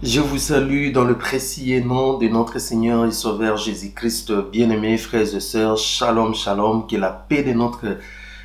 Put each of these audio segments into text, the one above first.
Je vous salue dans le précieux nom de notre Seigneur et Sauveur Jésus-Christ. Bien-aimés frères et sœurs, shalom, shalom, que la paix de notre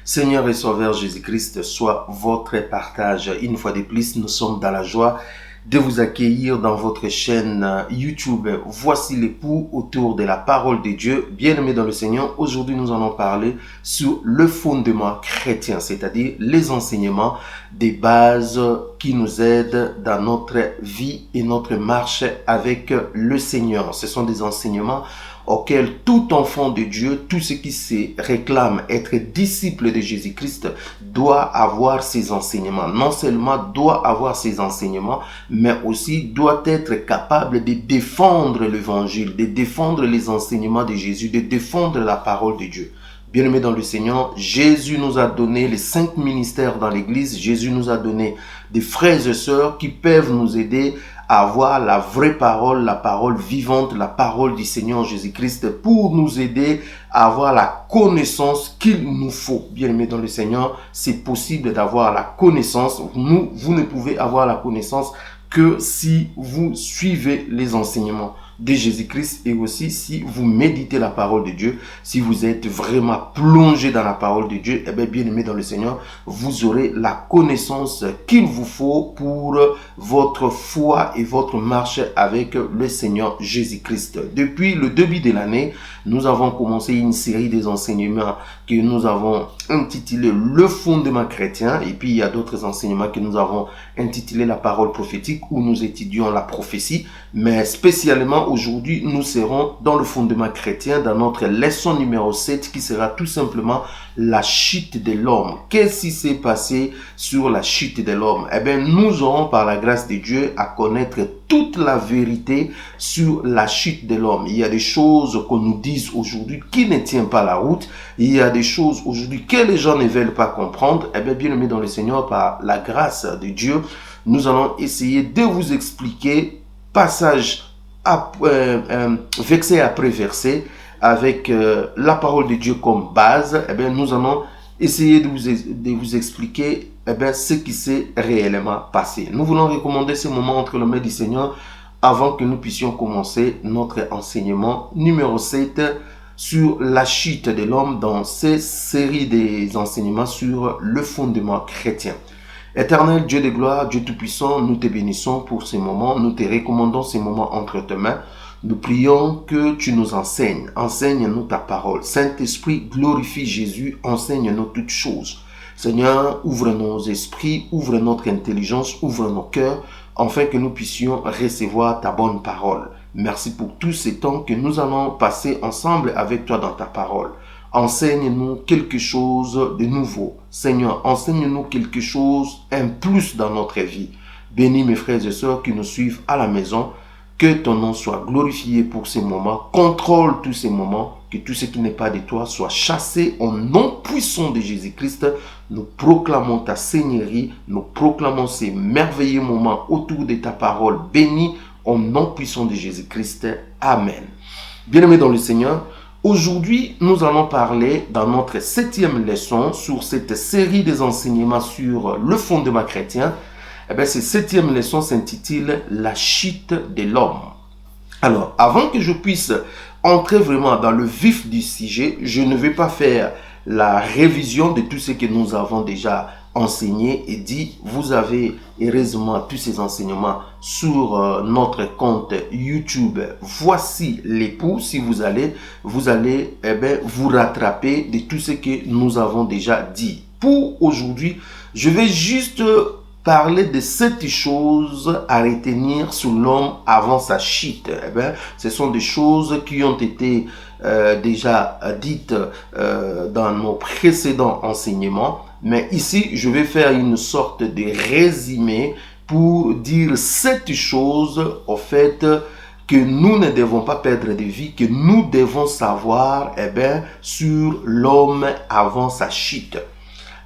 Seigneur et Sauveur Jésus-Christ soit votre partage. Une fois de plus, nous sommes dans la joie de vous accueillir dans votre chaîne YouTube. Voici l'époux autour de la parole de Dieu. Bien-aimés dans le Seigneur, aujourd'hui nous allons parler sur le fondement chrétien, c'est-à-dire les enseignements des bases qui nous aident dans notre vie et notre marche avec le Seigneur. Ce sont des enseignements auquel tout enfant de Dieu, tout ce qui se réclame être disciple de Jésus-Christ doit avoir ces enseignements. Non seulement doit avoir ces enseignements, mais aussi doit être capable de défendre l'évangile, de défendre les enseignements de Jésus, de défendre la parole de Dieu. Bien-aimés dans le Seigneur, Jésus nous a donné les 5 ministères dans l'Église. Jésus nous a donné des frères et sœurs qui peuvent nous aider à avoir la vraie parole, la parole vivante, la parole du Seigneur Jésus-Christ pour nous aider à avoir la connaissance qu'il nous faut. Bien-aimés dans le Seigneur, c'est possible d'avoir la connaissance. Vous ne pouvez avoir la connaissance que si vous suivez les enseignements de Jésus-Christ et aussi si vous méditez la parole de Dieu, si vous êtes vraiment plongé dans la parole de Dieu, eh bien, bien-aimé dans le Seigneur, vous aurez la connaissance qu'il vous faut pour votre foi et votre marche avec le Seigneur Jésus-Christ. Depuis le début de l'année, nous avons commencé une série des enseignements que nous avons intitulé le fondement chrétien, et puis il y a d'autres enseignements que nous avons intitulé la parole prophétique où nous étudions la prophétie, mais spécialement aujourd'hui, nous serons dans le fondement chrétien, dans notre leçon numéro 7 qui sera tout simplement la chute de l'homme. Qu'est-ce qui s'est passé sur la chute de l'homme? Eh bien, nous aurons par la grâce de Dieu à connaître toute la vérité sur la chute de l'homme. Il y a des choses qu'on nous dit aujourd'hui qui ne tiennent pas la route. Il y a des choses aujourd'hui que les gens ne veulent pas comprendre. Eh bien, bien-aimés dans le Seigneur, par la grâce de Dieu, nous allons essayer de vous expliquer passage verset après verset avec la parole de Dieu comme base. Eh bien, nous allons essayer de vous expliquer ce qui s'est réellement passé. Nous voulons recommander ce moment entre les mains du Seigneur avant que nous puissions commencer notre enseignement numéro 7 sur la chute de l'homme dans cette série des enseignements sur le fondement chrétien. Éternel Dieu de gloire, Dieu Tout-Puissant, nous te bénissons pour ces moments, nous te recommandons ces moments entre tes mains. Nous prions que tu nous enseignes, enseigne-nous ta parole. Saint-Esprit, glorifie Jésus, enseigne-nous toutes choses. Seigneur, ouvre nos esprits, ouvre notre intelligence, ouvre nos cœurs, afin que nous puissions recevoir ta bonne parole. Merci pour tous ces temps que nous allons passer ensemble avec toi dans ta parole. Enseigne-nous quelque chose de nouveau. Seigneur, enseigne-nous quelque chose, un plus dans notre vie. Bénis mes frères et sœurs qui nous suivent à la maison. Que ton nom soit glorifié pour ces moments. Contrôle tous ces moments. Que tout ce qui n'est pas de toi soit chassé au nom puissant de Jésus-Christ. Nous proclamons ta Seigneurie. Nous proclamons ces merveilleux moments autour de ta parole bénie au nom puissant de Jésus-Christ. Amen. Bien-aimés dans le Seigneur, aujourd'hui, nous allons parler dans notre 7e leçon sur cette série des enseignements sur le fondement chrétien. Eh bien, cette 7e leçon s'intitule La chute de l'homme. Alors, avant que je puisse entrer vraiment dans le vif du sujet, je ne vais pas faire la révision de tout ce que nous avons déjà enseigné et dit. Vous avez heureusement tous ces enseignements sur notre compte YouTube. Voici l'époux. Si vous allez vous rattraper de tout ce que nous avons déjà dit. Pour aujourd'hui, je vais juste parler de 7 choses à retenir sur l'homme avant sa chute. Ce sont des choses qui ont été déjà dites dans nos précédents enseignements. Mais ici, je vais faire une sorte de résumé pour dire 7 choses, au fait, que nous ne devons pas perdre de vue, que nous devons savoir sur l'homme avant sa chute.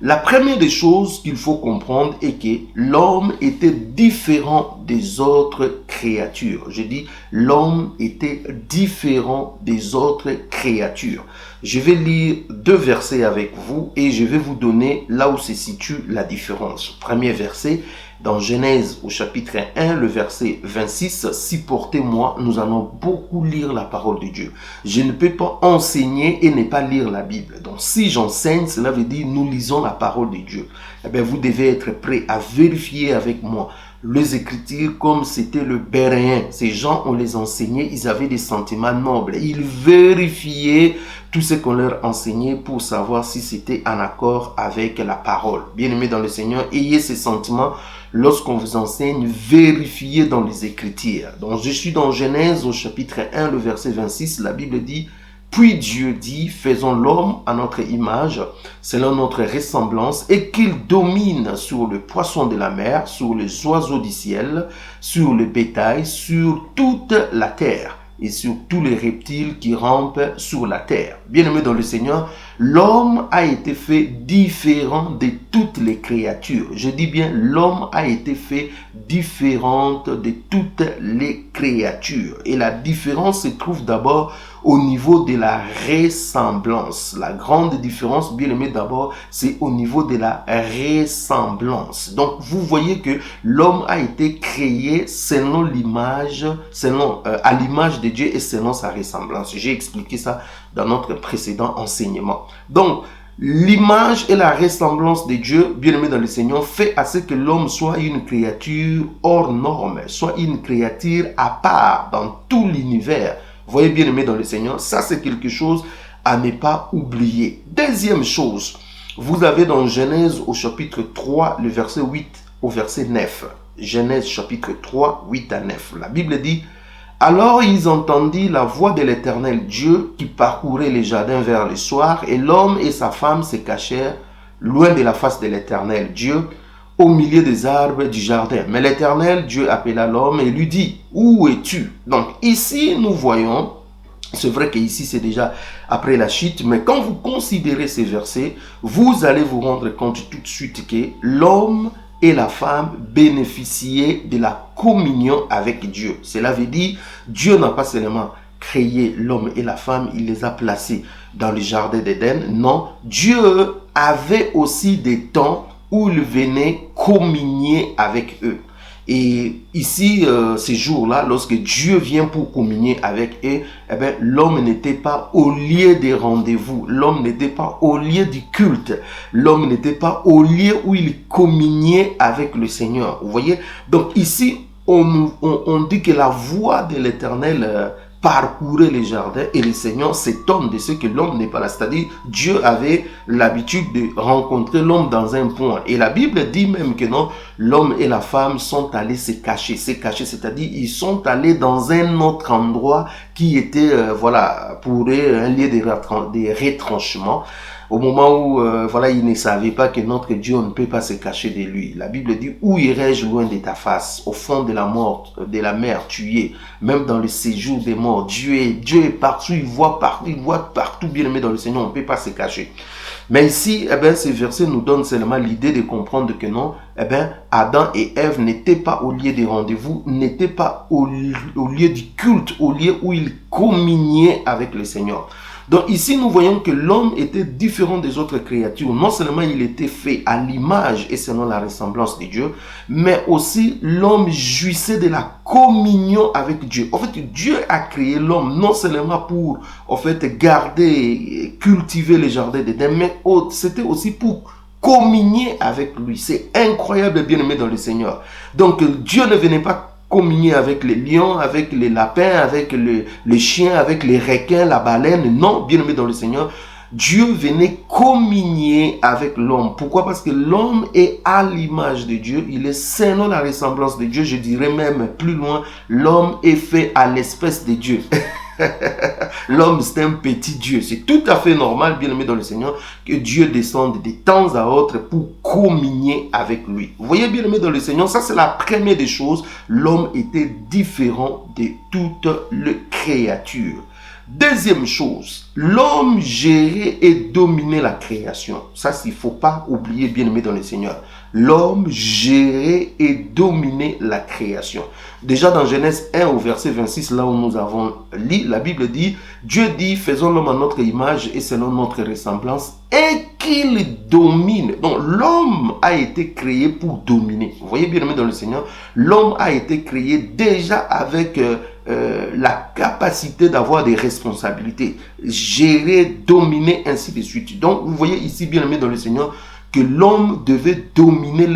La première des choses qu'il faut comprendre est que l'homme était différent des autres créatures. Je dis, l'homme était différent des autres créatures. Je vais lire 2 versets avec vous et je vais vous donner là où se situe la différence. Premier verset, dans Genèse au chapitre 1, le verset 26, si portez-moi, nous allons beaucoup lire la parole de Dieu. Je ne peux pas enseigner et ne pas lire la Bible. Donc si j'enseigne, cela veut dire nous lisons la parole de Dieu. Eh bien, vous devez être prêt à vérifier avec moi les Écritures comme c'était le Béréen. Ces gens, on les enseignait, ils avaient des sentiments nobles. Ils vérifiaient tout ce qu'on leur enseignait pour savoir si c'était en accord avec la parole. Bien-aimés dans le Seigneur, ayez ces sentiments lorsqu'on vous enseigne, vérifiez dans les Écritures. Donc je suis dans Genèse au chapitre 1, le verset 26, la Bible dit: puis Dieu dit, faisons l'homme à notre image, selon notre ressemblance, et qu'il domine sur le poisson de la mer, sur les oiseaux du ciel, sur le bétail, sur toute la terre, et sur tous les reptiles qui rampent sur la terre. Bien-aimé dans le Seigneur, l'homme a été fait différent de toutes les créatures. Je dis bien, l'homme a été fait différent de toutes les créatures. Et la différence se trouve d'abord au niveau de la ressemblance. La grande différence, bien aimé d'abord, c'est au niveau de la ressemblance. Donc, vous voyez que l'homme a été créé selon l'image, à l'image de Dieu et selon sa ressemblance. J'ai expliqué ça dans notre précédent enseignement. Donc, l'image et la ressemblance de Dieu, bien aimé dans le Seigneur, fait à ce que l'homme soit une créature hors norme, soit une créature à part dans tout l'univers. Vous voyez, bien aimé dans le Seigneur, ça c'est quelque chose à ne pas oublier. Deuxième chose, vous avez dans Genèse au chapitre 3, le verset 8 au verset 9. Genèse chapitre 3, 8 à 9. La Bible dit: alors ils entendirent la voix de l'Éternel Dieu qui parcourait les jardins vers le soir, et l'homme et sa femme se cachèrent loin de la face de l'Éternel Dieu, au milieu des arbres du jardin. Mais l'Éternel Dieu appela l'homme et lui dit: où es-tu? Donc ici nous voyons, c'est vrai qu'ici c'est déjà après la chute, mais quand vous considérez ces versets, vous allez vous rendre compte tout de suite que l'homme et la femme bénéficiaient de la communion avec Dieu. Cela veut dire, Dieu n'a pas seulement créé l'homme et la femme, il les a placés dans le jardin d'Éden. Non, Dieu avait aussi des temps où il venait communier avec eux. Et ici, ces jours-là, lorsque Dieu vient pour communier avec eux, eh bien, l'homme n'était pas au lieu des rendez-vous, l'homme n'était pas au lieu du culte, l'homme n'était pas au lieu où il communiait avec le Seigneur. Vous voyez? Donc ici, on dit que la voix de l'Éternel parcourait les jardins et le Seigneur s'étonne de ce que l'homme n'est pas là. C'est-à-dire, Dieu avait l'habitude de rencontrer l'homme dans un point. Et la Bible dit même que non, l'homme et la femme sont allés se cacher, c'est-à-dire ils sont allés dans un autre endroit qui était, voilà, pour eux, un lieu de retranchement. Au moment où, voilà, ils ne savaient pas que notre Dieu, on ne peut pas se cacher de lui. La Bible dit: où irai-je loin de ta face? Au fond de la mort, de la mer, tu es. Même dans le séjour des morts, Dieu est partout, il voit partout, bien aimé dans le Seigneur, on ne peut pas se cacher. Mais ici, eh bien, ces versets nous donnent seulement l'idée de comprendre que non, eh bien, Adam et Ève n'étaient pas au lieu des rendez-vous, n'étaient pas au lieu du culte, au lieu où ils communiaient avec le Seigneur. Donc ici, nous voyons que l'homme était différent des autres créatures. Non seulement il était fait à l'image et selon la ressemblance de Dieu, mais aussi l'homme jouissait de la communion avec Dieu. En fait, Dieu a créé l'homme non seulement pour, en fait, garder, cultiver les jardins d'Éden, mais c'était aussi pour communier avec lui. C'est incroyable, bien-aimé dans le Seigneur. Donc Dieu ne venait pas communier avec les lions, avec les lapins, avec les chiens, avec les requins, la baleine. Non, bien aimé dans le Seigneur, Dieu venait communier avec l'homme. Pourquoi? Parce que l'homme est à l'image de Dieu. Il est selon la ressemblance de Dieu. Je dirais même plus loin, l'homme est fait à l'espèce de Dieu. L'homme, c'est un petit Dieu. C'est tout à fait normal, bien aimé dans le Seigneur, que Dieu descende de temps à autre pour communier avec lui. Vous voyez, bien aimé dans le Seigneur, ça c'est la première des choses. L'homme était différent de toutes les créatures. Deuxième chose, l'homme gérait et dominait la création. Ça, il ne faut pas oublier, bien aimé dans le Seigneur. L'homme gérait et dominait la création. Déjà dans Genèse 1 au verset 26, là où nous avons lu, la Bible dit: Dieu dit, faisons l'homme à notre image et selon notre ressemblance, et qu'il domine. Donc l'homme a été créé pour dominer. Vous voyez bien aimé dans le Seigneur, l'homme a été créé déjà avec la capacité d'avoir des responsabilités, gérer, dominer, ainsi de suite. Donc vous voyez ici bien aimé dans le Seigneur que l'homme devait dominer,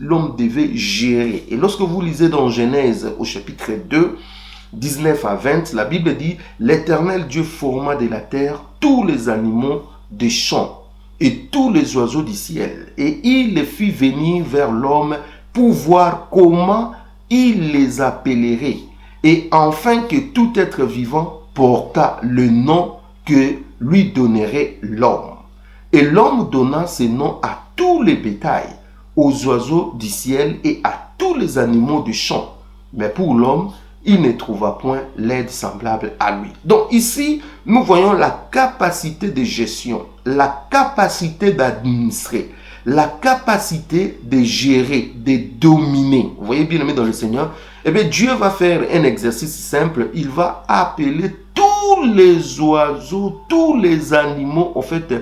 l'homme devait gérer. Et lorsque vous lisez dans Genèse au chapitre 2, 19 à 20, la Bible dit « L'Éternel Dieu forma de la terre tous les animaux des champs et tous les oiseaux du ciel, et il les fit venir vers l'homme pour voir comment il les appellerait, et afin que tout être vivant portât le nom que lui donnerait l'homme. Et l'homme donna ce nom à tous les bétails, aux oiseaux du ciel et à tous les animaux du champ. Mais pour l'homme, il ne trouva point l'aide semblable à lui. » Donc ici, nous voyons la capacité de gestion, la capacité d'administrer, la capacité de gérer, de dominer. Vous voyez bien aimé dans le Seigneur, eh bien Dieu va faire un exercice simple. Il va appeler tous les oiseaux, tous les animaux, en fait,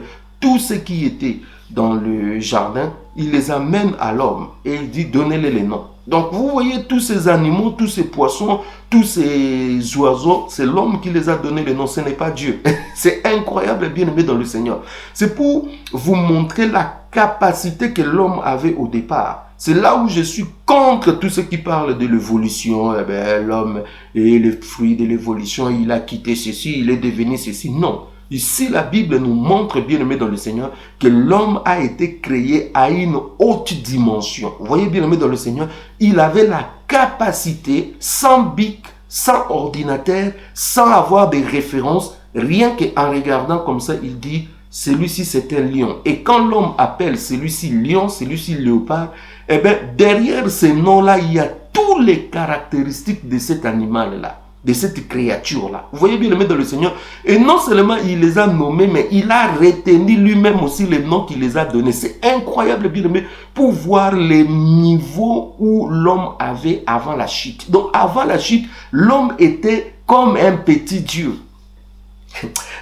tout ce qui était dans le jardin, il les amène à l'homme et il dit donnez-les les noms. Donc vous voyez tous ces animaux, tous ces poissons, tous ces oiseaux, c'est l'homme qui les a donné les noms, ce n'est pas Dieu. C'est incroyable et bien aimé dans le Seigneur. C'est pour vous montrer la capacité que l'homme avait au départ. C'est là où je suis contre tout ce qui parle de l'évolution. Eh bien, l'homme est le fruit de l'évolution, il a quitté ceci, il est devenu ceci. Non. Ici, la Bible nous montre, bien aimé dans le Seigneur, que l'homme a été créé à une haute dimension. Vous voyez, bien aimé dans le Seigneur, il avait la capacité, sans bic, sans ordinateur, sans avoir des références, rien qu'en regardant comme ça, il dit, celui-ci c'est un lion. Et quand l'homme appelle celui-ci lion, celui-ci léopard, eh bien, derrière ces noms-là, il y a toutes les caractéristiques de cet animal-là, de cette créature-là. Vous voyez bien aimé dans le Seigneur. Et non seulement il les a nommés, mais il a retenu lui-même aussi les noms qu'il les a donnés. C'est incroyable, bien aimé, pour voir les niveaux où l'homme avait avant la chute. Donc avant la chute, l'homme était comme un petit Dieu.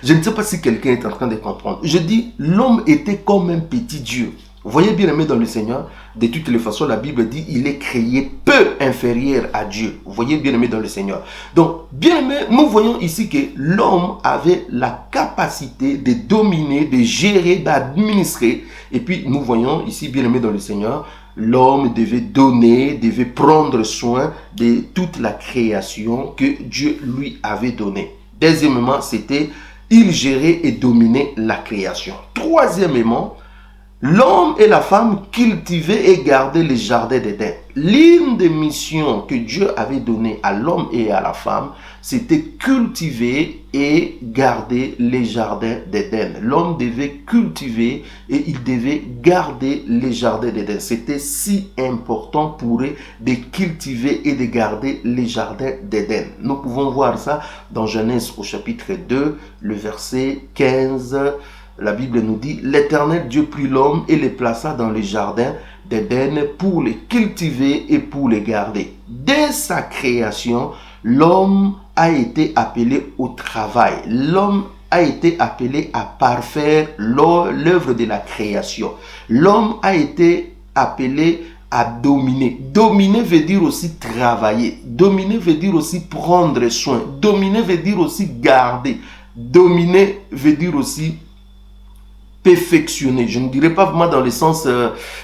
Je ne sais pas si quelqu'un est en train de comprendre. Je dis, l'homme était comme un petit Dieu. Vous voyez bien aimé dans le Seigneur, de toutes les façons, la Bible dit, il est créé peu inférieur à Dieu. Vous voyez bien aimé dans le Seigneur. Donc, bien aimé, nous voyons ici que l'homme avait la capacité de dominer, de gérer, d'administrer. Et puis, nous voyons ici, bien aimé dans le Seigneur, l'homme devait donner, devait prendre soin de toute la création que Dieu lui avait donnée. Deuxièmement, c'était, il gérait et dominait la création. Troisièmement, l'homme et la femme cultivaient et gardaient les jardins d'Éden. L'une des missions que Dieu avait données à l'homme et à la femme, c'était cultiver et garder les jardins d'Éden. L'homme devait cultiver et il devait garder les jardins d'Éden. C'était si important pour eux de cultiver et de garder les jardins d'Éden. Nous pouvons voir ça dans Genèse au chapitre 2, le verset 15. La Bible nous dit, l'Éternel Dieu prit l'homme et les plaça dans les jardins d'Éden pour les cultiver et pour les garder. Dès sa création, l'homme a été appelé au travail. L'homme a été appelé à parfaire l'œuvre de la création. L'homme a été appelé à dominer. Dominer veut dire aussi travailler. Dominer veut dire aussi prendre soin. Dominer veut dire aussi garder. Dominer veut dire aussi perfectionner. Je ne dirais pas vraiment dans le sens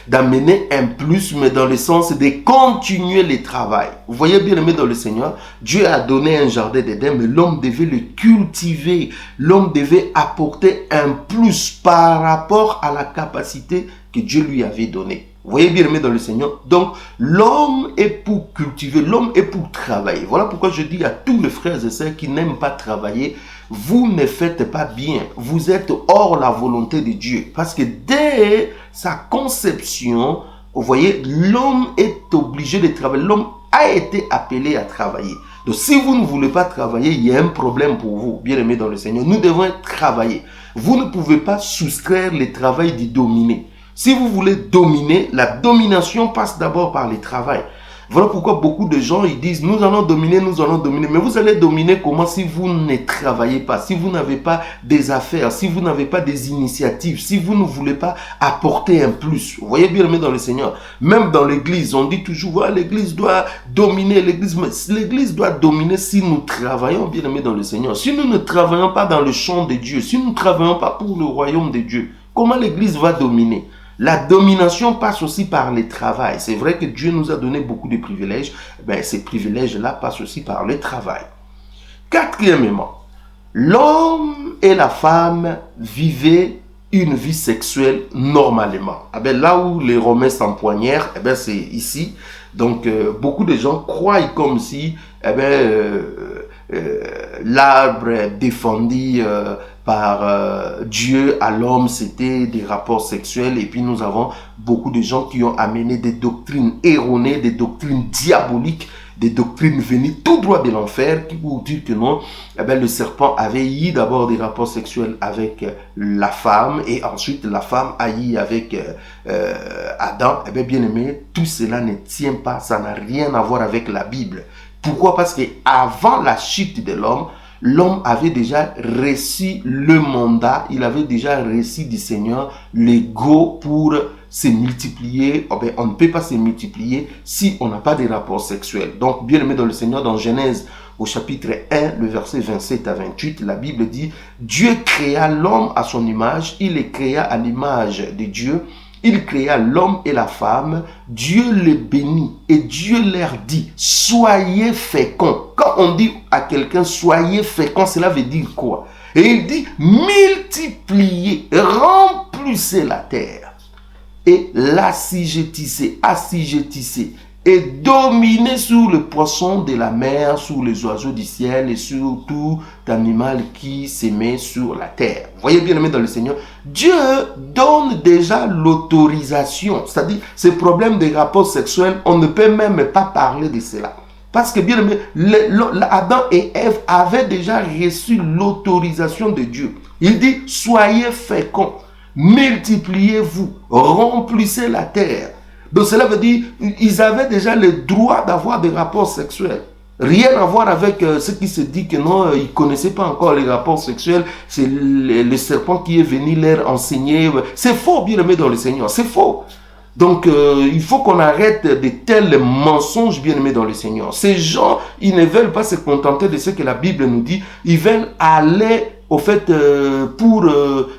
d'amener un plus, mais dans le sens de continuer le travail. Vous voyez bien aimé dans le Seigneur, Dieu a donné un jardin d'Éden, mais l'homme devait le cultiver. L'homme devait apporter un plus par rapport à la capacité que Dieu lui avait donnée. Vous voyez bien aimé dans le Seigneur. Donc, l'homme est pour cultiver, l'homme est pour travailler. Voilà pourquoi je dis à tous les frères et sœurs qui n'aiment pas travailler, vous ne faites pas bien. Vous êtes hors la volonté de Dieu. Parce que dès sa conception, vous voyez, l'homme est obligé de travailler. L'homme a été appelé à travailler. Donc, si vous ne voulez pas travailler, il y a un problème pour vous, bien aimé dans le Seigneur. Nous devons travailler. Vous ne pouvez pas soustraire le travail du dominer. Si vous voulez dominer, la domination passe d'abord par le travail. Voilà pourquoi beaucoup de gens, ils disent, nous allons dominer, nous allons dominer. Mais vous allez dominer comment si vous ne travaillez pas, si vous n'avez pas des affaires, si vous n'avez pas des initiatives, si vous ne voulez pas apporter un plus. Vous voyez bien aimé dans le Seigneur. Même dans l'église, on dit toujours, voilà, l'église doit dominer, l'église doit dominer si nous travaillons bien aimé dans le Seigneur. Si nous ne travaillons pas dans le champ de Dieu, si nous ne travaillons pas pour le royaume de Dieu, comment l'église va dominer? La domination passe aussi par le travail. C'est vrai que Dieu nous a donné beaucoup de privilèges. Ben, ces privilèges-là passent aussi par le travail. Quatrièmement, l'homme et la femme vivaient une vie sexuelle normalement. Eh ben, là où les Romains s'empoignèrent, eh ben, c'est ici. Donc, beaucoup de gens croient comme si l'arbre défendu par Dieu à l'homme, c'était des rapports sexuels. Et puis nous avons beaucoup de gens qui ont amené des doctrines erronées, des doctrines diaboliques, des doctrines venues tout droit de l'enfer, qui vous disent que non, eh bien, le serpent avait eu d'abord des rapports sexuels avec la femme, et ensuite la femme a eu avec Adam. Eh bien, bien aimé, tout cela ne tient pas, ça n'a rien à voir avec la Bible. Pourquoi? Parce que avant la chute de l'homme, l'homme avait déjà reçu le mandat, il avait déjà reçu du Seigneur le go pour se multiplier. Oh ben, on ne peut pas se multiplier si on n'a pas de rapports sexuels. Donc, bien aimé dans le Seigneur, dans Genèse au chapitre 1, le verset 27 à 28, la Bible dit, Dieu créa l'homme à son image, il les créa à l'image de Dieu. Il créa l'homme et la femme, Dieu les bénit et Dieu leur dit, soyez féconds. Quand on dit à quelqu'un, soyez féconds, cela veut dire quoi? Et il dit, multipliez, remplissez la terre et l'assujettissez, assujettissez et dominez sur le poisson de la mer, sur les oiseaux du ciel et sur tout animal qui s'émet sur la terre. Vous voyez bien aimé dans le Seigneur, Dieu donne déjà l'autorisation. C'est-à-dire, ces problèmes de rapports sexuels, on ne peut même pas parler de cela. Parce que bien aimé, Adam et Ève avaient déjà reçu l'autorisation de Dieu. Il dit, soyez féconds, multipliez-vous, remplissez la terre. Donc cela veut dire ils avaient déjà le droit d'avoir des rapports sexuels. Rien à voir avec ce qui se dit que non, ils ne connaissaient pas encore les rapports sexuels. C'est le serpent qui est venu leur enseigner. C'est faux, bien aimé dans le Seigneur, c'est faux. Donc il faut qu'on arrête de tels mensonges, bien aimés dans le Seigneur. Ces gens, ils ne veulent pas se contenter de ce que la Bible nous dit. Ils veulent aller au fait, pour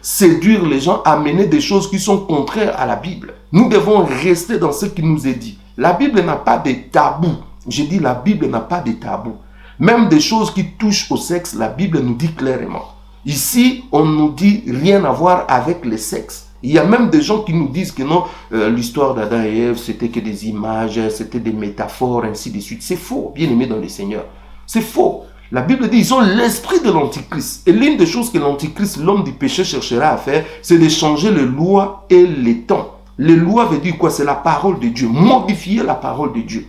séduire les gens, amener des choses qui sont contraires à la Bible. Nous devons rester dans ce qui nous est dit. La Bible n'a pas de tabou. Je dis, la Bible n'a pas de tabou. Même des choses qui touchent au sexe, la Bible nous dit clairement. Ici, on nous dit rien à voir avec le sexe. Il y a même des gens qui nous disent que non, l'histoire d'Adam et Ève, c'était que des images, c'était des métaphores, ainsi de suite. C'est faux, bien aimé dans le Seigneur. C'est faux. La Bible dit, ils ont l'esprit de l'Antichrist. Et l'une des choses que l'Antichrist, l'homme du péché, cherchera à faire, c'est de changer les lois et les temps. Les lois veut dire quoi? C'est la parole de Dieu. Modifier la parole de Dieu.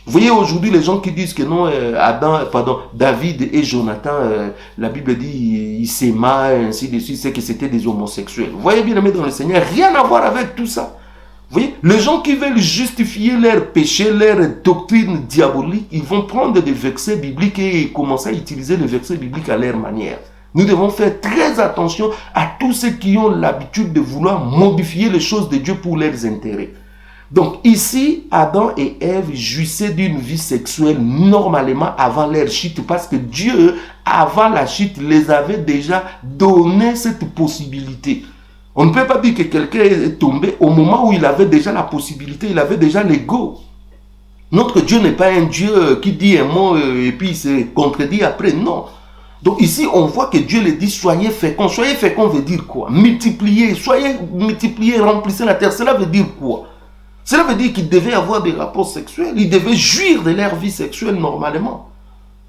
Vous voyez aujourd'hui les gens qui disent que non, David et Jonathan, la Bible dit, ils s'aimaient, ainsi de suite, c'est que c'était des homosexuels. Vous voyez bien aimé dans le Seigneur, rien à voir avec tout ça. Vous voyez, les gens qui veulent justifier leur péché, leur doctrine diabolique, ils vont prendre des versets bibliques et commencer à utiliser les versets bibliques à leur manière. Nous devons faire très attention à tous ceux qui ont l'habitude de vouloir modifier les choses de Dieu pour leurs intérêts. Donc ici, Adam et Ève jouissaient d'une vie sexuelle normalement avant leur chute parce que Dieu, avant la chute, les avait déjà donné cette possibilité. On ne peut pas dire que quelqu'un est tombé au moment où il avait déjà la possibilité, il avait déjà l'ego. Notre Dieu n'est pas un Dieu qui dit un mot et puis il se contredit après, non. Donc ici, on voit que Dieu le dit, soyez féconds. Soyez féconds veut dire quoi? Multipliez, soyez multipliés, remplissez la terre. Cela veut dire quoi? Cela veut dire qu'ils devaient avoir des rapports sexuels, ils devaient jouir de leur vie sexuelle normalement.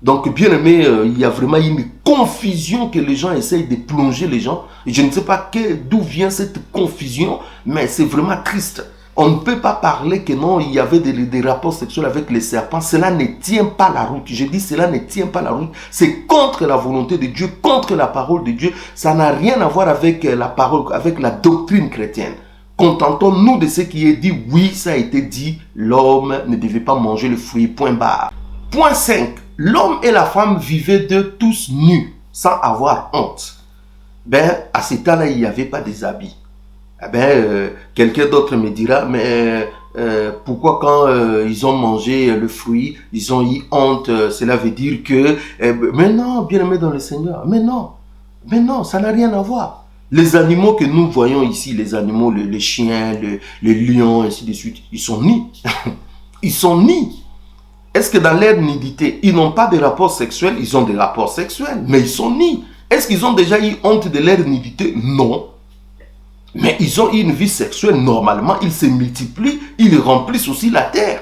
Donc, bien aimé, il y a vraiment une confusion que les gens essayent de plonger les gens. Et je ne sais pas d'où vient cette confusion, mais c'est vraiment triste. On ne peut pas parler que non, il y avait des rapports sexuels avec les serpents. Cela ne tient pas la route. Je dis cela ne tient pas la route. C'est contre la volonté de Dieu, contre la parole de Dieu. Ça n'a rien à voir avec la parole, avec la doctrine chrétienne. Contentons-nous de ce qui est dit. Oui, ça a été dit. L'homme ne devait pas manger le fruit. Point barre. Point 5. L'homme et la femme vivaient d'eux tous nus, sans avoir honte. À ce temps-là, il n'y avait pas des habits. Quelqu'un d'autre me dira, mais pourquoi quand ils ont mangé le fruit, ils ont eu honte, cela veut dire que... mais non, bien-aimé dans le Seigneur, mais non, ça n'a rien à voir. Les animaux que nous voyons ici, les animaux, les chiens, les lions, ainsi de suite, ils sont nus. Ils sont nus. Est-ce que dans leur nudité, ils n'ont pas de rapports sexuels? Ils ont des rapports sexuels, mais ils sont nus. Est-ce qu'ils ont déjà eu honte de leur nudité? Non. Mais ils ont eu une vie sexuelle normalement, ils se multiplient, ils remplissent aussi la terre.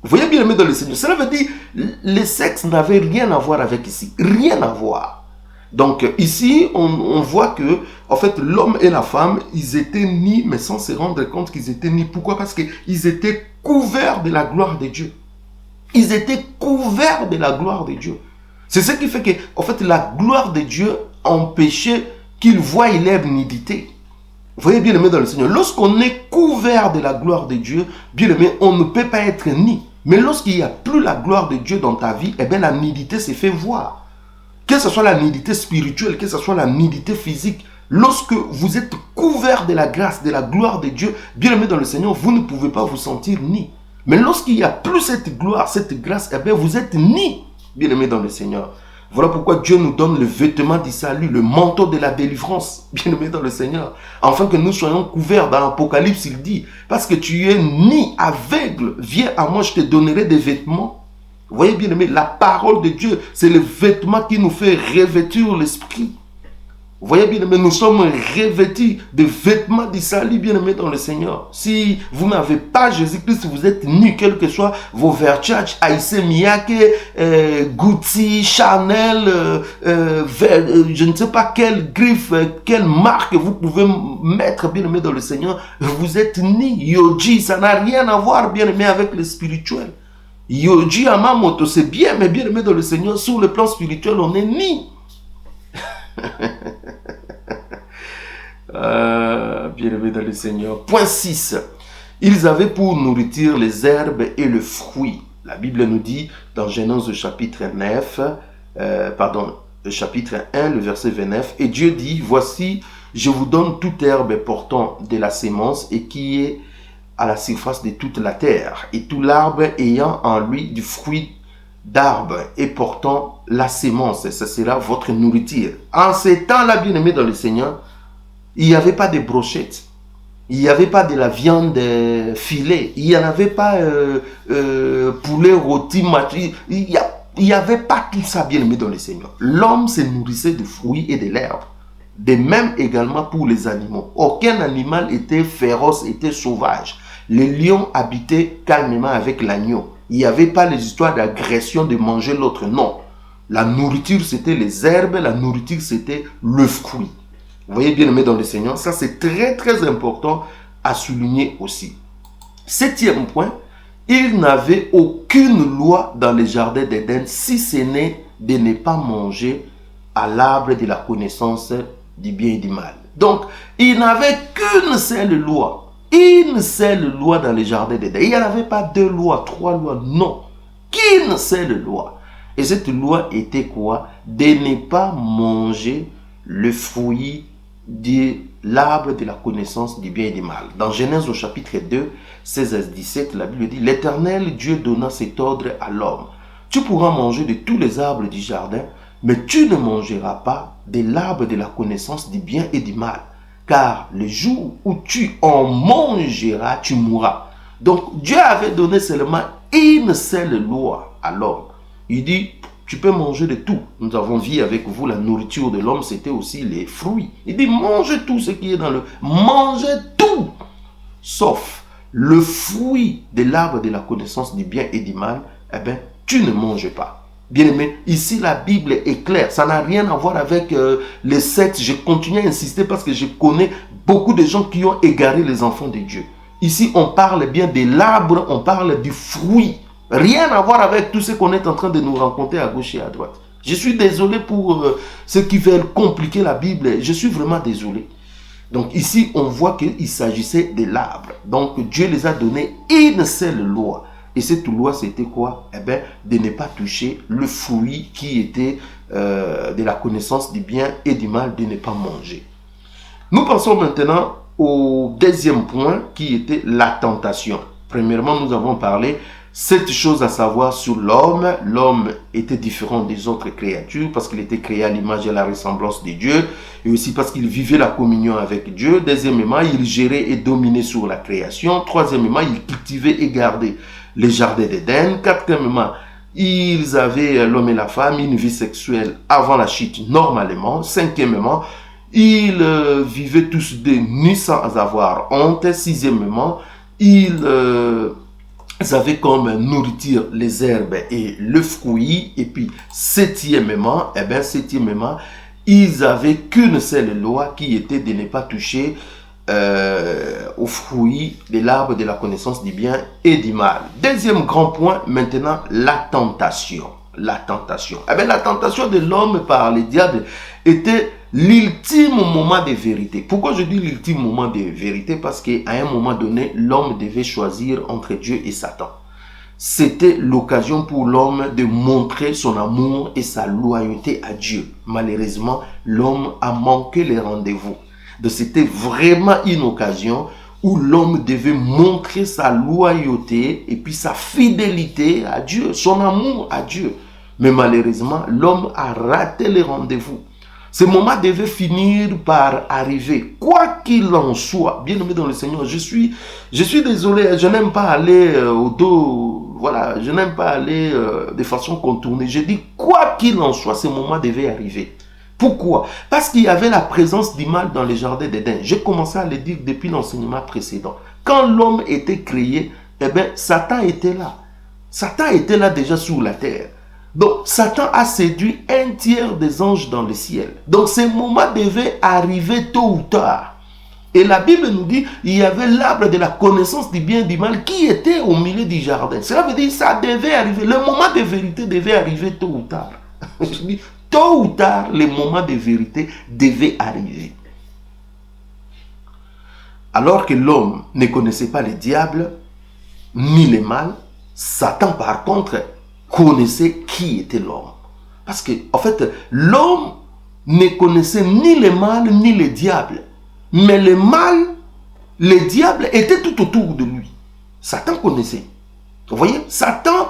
Vous voyez bien, aimé dans le Seigneur. Cela veut dire, le sexe n'avait rien à voir avec ici. Rien à voir. Donc ici, on voit que, en fait, l'homme et la femme, ils étaient nus, mais sans se rendre compte qu'ils étaient nus. Pourquoi? Parce qu'ils étaient couverts de la gloire de Dieu. Ils étaient couverts de la gloire de Dieu. C'est ce qui fait que, en fait, la gloire de Dieu empêchait qu'ils voient leur nudité. Vous voyez, bien aimé dans le Seigneur, lorsqu'on est couvert de la gloire de Dieu, bien aimé, on ne peut pas être nu. Mais lorsqu'il n'y a plus la gloire de Dieu dans ta vie, la nudité se fait voir. Que ce soit la nudité spirituelle, que ce soit la nudité physique, lorsque vous êtes couvert de la grâce, de la gloire de Dieu, bien aimé dans le Seigneur, vous ne pouvez pas vous sentir nu. Mais lorsqu'il n'y a plus cette gloire, cette grâce, vous êtes nu, bien aimé dans le Seigneur. Voilà pourquoi Dieu nous donne le vêtement du salut, le manteau de la délivrance, bien aimé dans le Seigneur, afin que nous soyons couverts. Dans l'Apocalypse, il dit, parce que tu es ni aveugle, viens à moi, je te donnerai des vêtements. Vous voyez, bien aimé, la parole de Dieu, c'est le vêtement qui nous fait revêtir l'esprit. Vous voyez bien, mais nous sommes revêtus de vêtements du salut, bien aimé dans le Seigneur. Si vous n'avez pas Jésus-Christ, vous êtes nus, quels que soient vos Versace, Aïssé Miyake, Gucci, Chanel, je ne sais pas quelle griffe, quelle marque vous pouvez mettre, bien aimé dans le Seigneur. Vous êtes nus. Yoji, ça n'a rien à voir, bien aimé, avec le spirituel. Yoji Amamoto, c'est bien, mais bien aimé dans le Seigneur, sur le plan spirituel, on est nus. Bien-aimé dans le Seigneur. Point 6. Ils avaient pour nourriture les herbes et le fruit. La Bible nous dit dans Genèse chapitre 9, le chapitre 1, le verset 29, et Dieu dit, voici, je vous donne toute herbe portant de la sémence et qui est à la surface de toute la terre, et tout l'arbre ayant en lui du fruit d'arbre et portant la sémence, ça sera votre nourriture. En ces temps-là, bien-aimés dans le Seigneur, il n'y avait pas de brochettes, il n'y avait pas de la viande filée, il n'y en avait pas poulet rôti, il n'y avait pas tout ça, bien-aimés dans le Seigneur. L'homme se nourrissait de fruits et de l'herbe. De même également pour les animaux. Aucun animal était féroce, était sauvage. Les lions habitaient calmement avec l'agneau. Il n'y avait pas les histoires d'agression de manger l'autre, non. La nourriture, c'était les herbes, la nourriture, c'était le fruit. Vous voyez, bien aimé dans le Seigneur, ça c'est très très important à souligner aussi. 7e point, il n'avait aucune loi dans les jardins d'Éden, si ce n'est de ne pas manger à l'arbre de la connaissance du bien et du mal. Donc, il n'avait qu'une seule loi. Une seule loi dans les jardins d'Éden. Il n'y en avait pas 2 lois, 3 lois, non. Qu'une seule loi. Et cette loi était quoi? De ne pas manger le fruit de l'arbre de la connaissance du bien et du mal. Dans Genèse au chapitre 2, 16 à 17, la Bible dit, l'Éternel Dieu donna cet ordre à l'homme. Tu pourras manger de tous les arbres du jardin, mais tu ne mangeras pas de l'arbre de la connaissance du bien et du mal. Car le jour où tu en mangeras, tu mourras. Donc Dieu avait donné seulement une seule loi à l'homme. Il dit, tu peux manger de tout. Nous avons vu avec vous, la nourriture de l'homme, c'était aussi les fruits. Il dit, mangez tout ce qui est dans le... Mangez tout, sauf le fruit de l'arbre de la connaissance du bien et du mal, tu ne manges pas. Bien aimé, ici la Bible est claire. Ça n'a rien à voir avec les sectes. Je continue à insister parce que je connais beaucoup de gens qui ont égaré les enfants de Dieu. Ici, on parle bien de l'arbre, on parle du fruit. Rien à voir avec tout ce qu'on est en train de nous raconter à gauche et à droite. Je suis désolé pour ceux qui veulent compliquer la Bible. Je suis vraiment désolé. Donc ici, on voit qu'il s'agissait de l'arbre. Donc Dieu les a donné une seule loi. Et cette loi, c'était quoi? Eh bien, de ne pas toucher le fruit qui était de la connaissance du bien et du mal, de ne pas manger. Nous passons maintenant au deuxième point qui était la tentation. Premièrement, nous avons parlé cette chose à savoir sur l'homme. L'homme était différent des autres créatures parce qu'il était créé à l'image et à la ressemblance de Dieu et aussi parce qu'il vivait la communion avec Dieu. Deuxièmement, il gérait et dominait sur la création. Troisièmement, il cultivait et gardait les jardins d'Éden. Quatrièmement, ils avaient, l'homme et la femme, une vie sexuelle avant la chute normalement. Cinquièmement, ils vivaient tous de nus sans avoir honte. Sixièmement, ils avaient comme nourriture les herbes et le fruit. Et puis, septièmement, ils avaient qu'une seule loi qui était de ne pas toucher aux fruits de l'arbre de la connaissance du bien et du mal. Deuxième grand point, maintenant, la tentation. La tentation. La tentation de l'homme par le diable était l'ultime moment de vérité. Pourquoi je dis l'ultime moment de vérité? Parce qu'à un moment donné, l'homme devait choisir entre Dieu et Satan. C'était l'occasion pour l'homme de montrer son amour et sa loyauté à Dieu. Malheureusement, l'homme a manqué les rendez-vous. Donc c'était vraiment une occasion où l'homme devait montrer sa loyauté et puis sa fidélité à Dieu, son amour à Dieu. Mais malheureusement, l'homme a raté les rendez-vous. Ce moment devait finir par arriver. Quoi qu'il en soit, bien aimé dans le Seigneur, je suis désolé, je n'aime pas aller au dos, voilà, je n'aime pas aller de façon contournée. Je dis, quoi qu'il en soit, ce moment devait arriver. Pourquoi? Parce qu'il y avait la présence du mal dans les jardins d'Éden. J'ai commencé à le dire depuis l'enseignement précédent. Quand l'homme était créé, Satan était là. Satan était là déjà sur la terre. Donc, Satan a séduit un tiers des anges dans le ciel. Donc, ce moment devait arriver tôt ou tard. Et la Bible nous dit, il y avait l'arbre de la connaissance du bien et du mal qui était au milieu du jardin. Cela veut dire que ça devait arriver. Le moment de vérité devait arriver tôt ou tard. Je dis, tôt ou tard, le moment de vérité devait arriver. Alors que l'homme ne connaissait pas le diable, ni le mal, Satan, par contre, connaissait qui était l'homme. Parce que, en fait, l'homme ne connaissait ni le mal, ni le diable. Mais le mal, le diable était tout autour de lui. Satan connaissait. Vous voyez, Satan,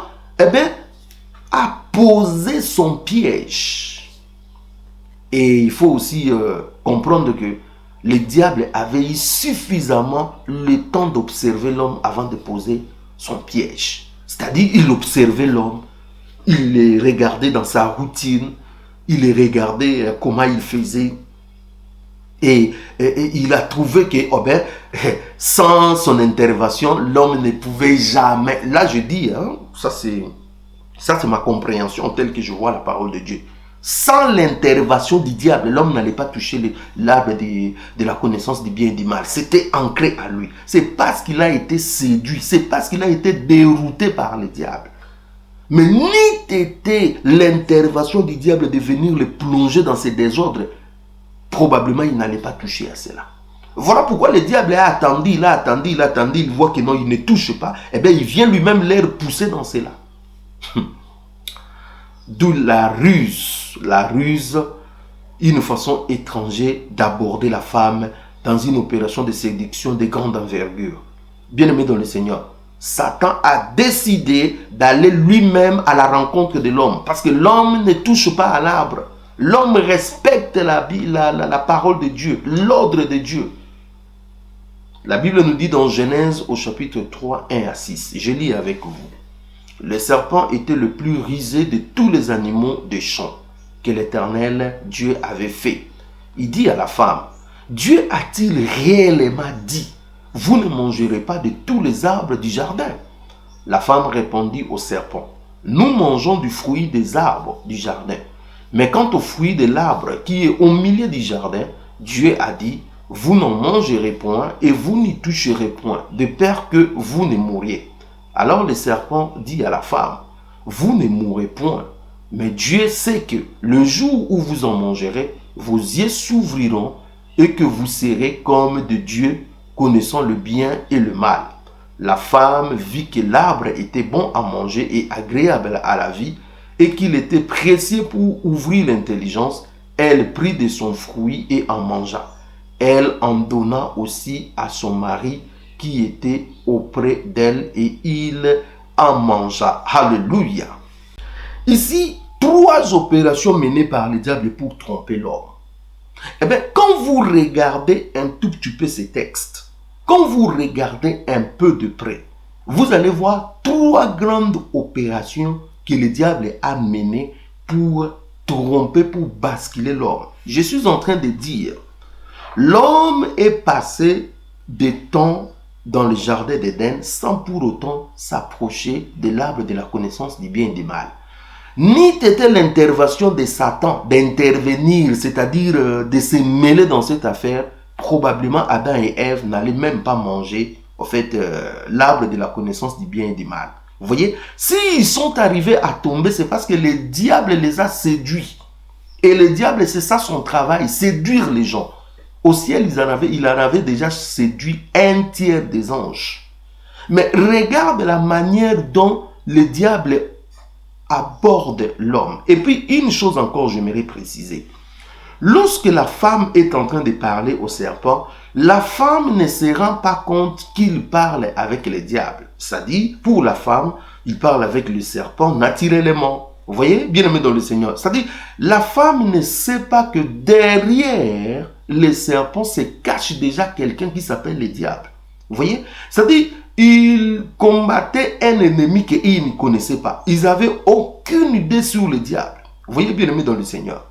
a posé son piège. Et il faut aussi comprendre que le diable avait eu suffisamment le temps d'observer l'homme avant de poser son piège. C'est-à-dire, il observait l'homme, il le regardait dans sa routine, il le regardait comment il faisait. Et il a trouvé que sans son intervention, l'homme ne pouvait jamais... Là, je dis, ça c'est ma compréhension telle que je vois la parole de Dieu. Sans l'intervention du diable, l'homme n'allait pas toucher l'arbre de la connaissance du bien et du mal. C'était ancré à lui. C'est parce qu'il a été séduit. C'est parce qu'il a été dérouté par le diable. Mais ni était l'intervention du diable de venir le plonger dans ses désordres, probablement il n'allait pas toucher à cela. Voilà pourquoi le diable a attendu, il voit que non, il ne touche pas. Il vient lui-même les pousser dans cela. D'où la ruse, une façon étrangère d'aborder la femme dans une opération de séduction de grande envergure. Bien-aimé dans le Seigneur, Satan a décidé d'aller lui-même à la rencontre de l'homme, parce que l'homme ne touche pas à l'arbre. L'homme respecte la parole de Dieu, l'ordre de Dieu. La Bible nous dit dans Genèse au chapitre 3, 1 à 6, je lis avec vous. Le serpent était le plus rusé de tous les animaux des champs que l'Éternel Dieu avait fait. Il dit à la femme, Dieu a-t-il réellement dit, vous ne mangerez pas de tous les arbres du jardin? La femme répondit au serpent, nous mangeons du fruit des arbres du jardin. Mais quant au fruit de l'arbre qui est au milieu du jardin, Dieu a dit, vous n'en mangerez point et vous n'y toucherez point, de peur que vous ne mouriez. Alors le serpent dit à la femme, vous ne mourrez point, mais Dieu sait que le jour où vous en mangerez, vos yeux s'ouvriront et que vous serez comme de Dieu, connaissant le bien et le mal. La femme vit que l'arbre était bon à manger et agréable à la vie, et qu'il était précieux pour ouvrir l'intelligence. Elle prit de son fruit et en mangea. Elle en donna aussi à son mari qui était auprès d'elle, et il en mangea. Alléluia. Ici, 3 opérations menées par le diable pour tromper l'homme. Eh bien, quand vous regardez un tout petit peu ces textes, quand vous regardez un peu de près, vous allez voir 3 grandes opérations que le diable a menées pour tromper, pour basculer l'homme. Je suis en train de dire, l'homme est passé des temps dans le jardin d'Éden sans pour autant s'approcher de l'arbre de la connaissance du bien et du mal. Ni était l'intervention de Satan d'intervenir, c'est-à-dire de se mêler dans cette affaire. Probablement Adam et Ève n'allaient même pas manger l'arbre de la connaissance du bien et du mal. Vous voyez, s'ils sont arrivés à tomber, c'est parce que le diable les a séduits. Et le diable, c'est ça son travail, séduire les gens. Au ciel, il en avait déjà séduit 1/3 des anges. Mais regarde la manière dont le diable aborde l'homme. Et puis, une chose encore, j'aimerais préciser. Lorsque la femme est en train de parler au serpent, la femme ne se rend pas compte qu'il parle avec le diable. C'est-à-dire, pour la femme, il parle avec le serpent naturellement. Vous voyez, bien aimé dans le Seigneur. C'est-à-dire, la femme ne sait pas que derrière le serpent se cache déjà quelqu'un qui s'appelle le diable. Vous voyez, c'est-à-dire, ils combattaient un ennemi qu'ils ne connaissaient pas. Ils n'avaient aucune idée sur le diable. Vous voyez, bien aimé dans le Seigneur.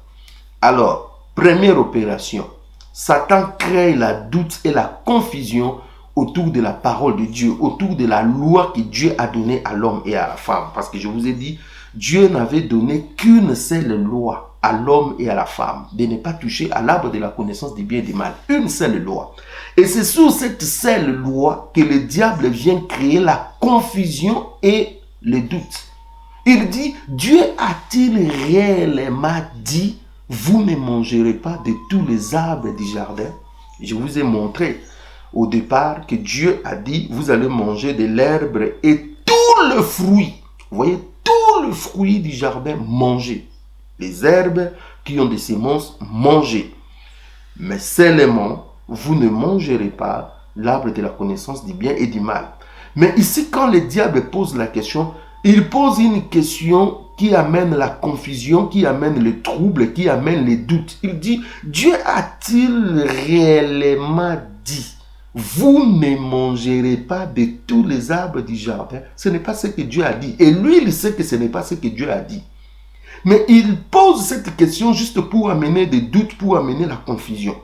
Alors, première opération, Satan crée la doute et la confusion autour de la parole de Dieu, autour de la loi que Dieu a donnée à l'homme et à la femme. Parce que je vous ai dit, Dieu n'avait donné qu'une seule loi à l'homme et à la femme, de ne pas toucher à l'arbre de la connaissance du bien et du mal. Une seule loi. Et c'est sur cette seule loi que le diable vient créer la confusion et le doute. Il dit, Dieu a-t-il réellement dit, vous ne mangerez pas de tous les arbres du jardin? Je vous ai montré au départ que Dieu a dit, vous allez manger de l'herbe et tout le fruit. Vous voyez, tout le fruit du jardin, mangez. Les herbes qui ont des semences, mangez. Mais seulement, vous ne mangerez pas l'arbre de la connaissance du bien et du mal. Mais ici, quand le diable pose la question, il pose une question qui amène la confusion, qui amène le trouble, qui amène les doutes. Il dit, Dieu a-t-il réellement dit, vous ne mangerez pas de tous les arbres du jardin? Ce n'est pas ce que Dieu a dit. Et lui, il sait que ce n'est pas ce que Dieu a dit. Mais il pose cette question juste pour amener des doutes, pour amener la confusion.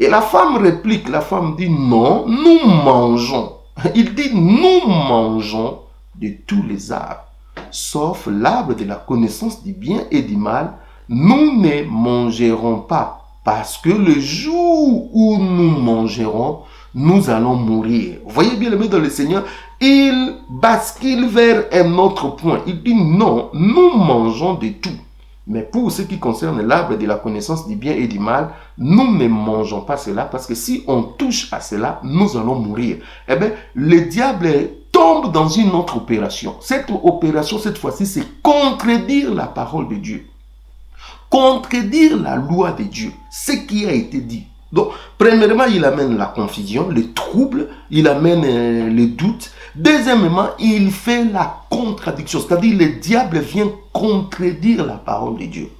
Et la femme réplique, la femme dit, non, nous mangeons. Il dit, nous mangeons de tous les arbres, sauf l'arbre de la connaissance du bien et du mal. Nous ne mangerons pas, parce que le jour où nous mangerons, nous allons mourir. Vous voyez bien, aimé dans le Seigneur, il bascule vers un autre point. Il dit non, nous mangeons de tout. Mais pour ce qui concerne l'arbre de la connaissance du bien et du mal, nous ne mangeons pas cela, parce que si on touche à cela, nous allons mourir. Eh bien, le diable tombe dans une autre opération. Cette opération, cette fois-ci, c'est contredire la parole de Dieu. Contredire la loi de Dieu. Ce qui a été dit. Donc, premièrement, il amène la confusion, le trouble, il amène le doute. Deuxièmement, il fait la contradiction, c'est-à-dire le diable vient contredire la parole de Dieu.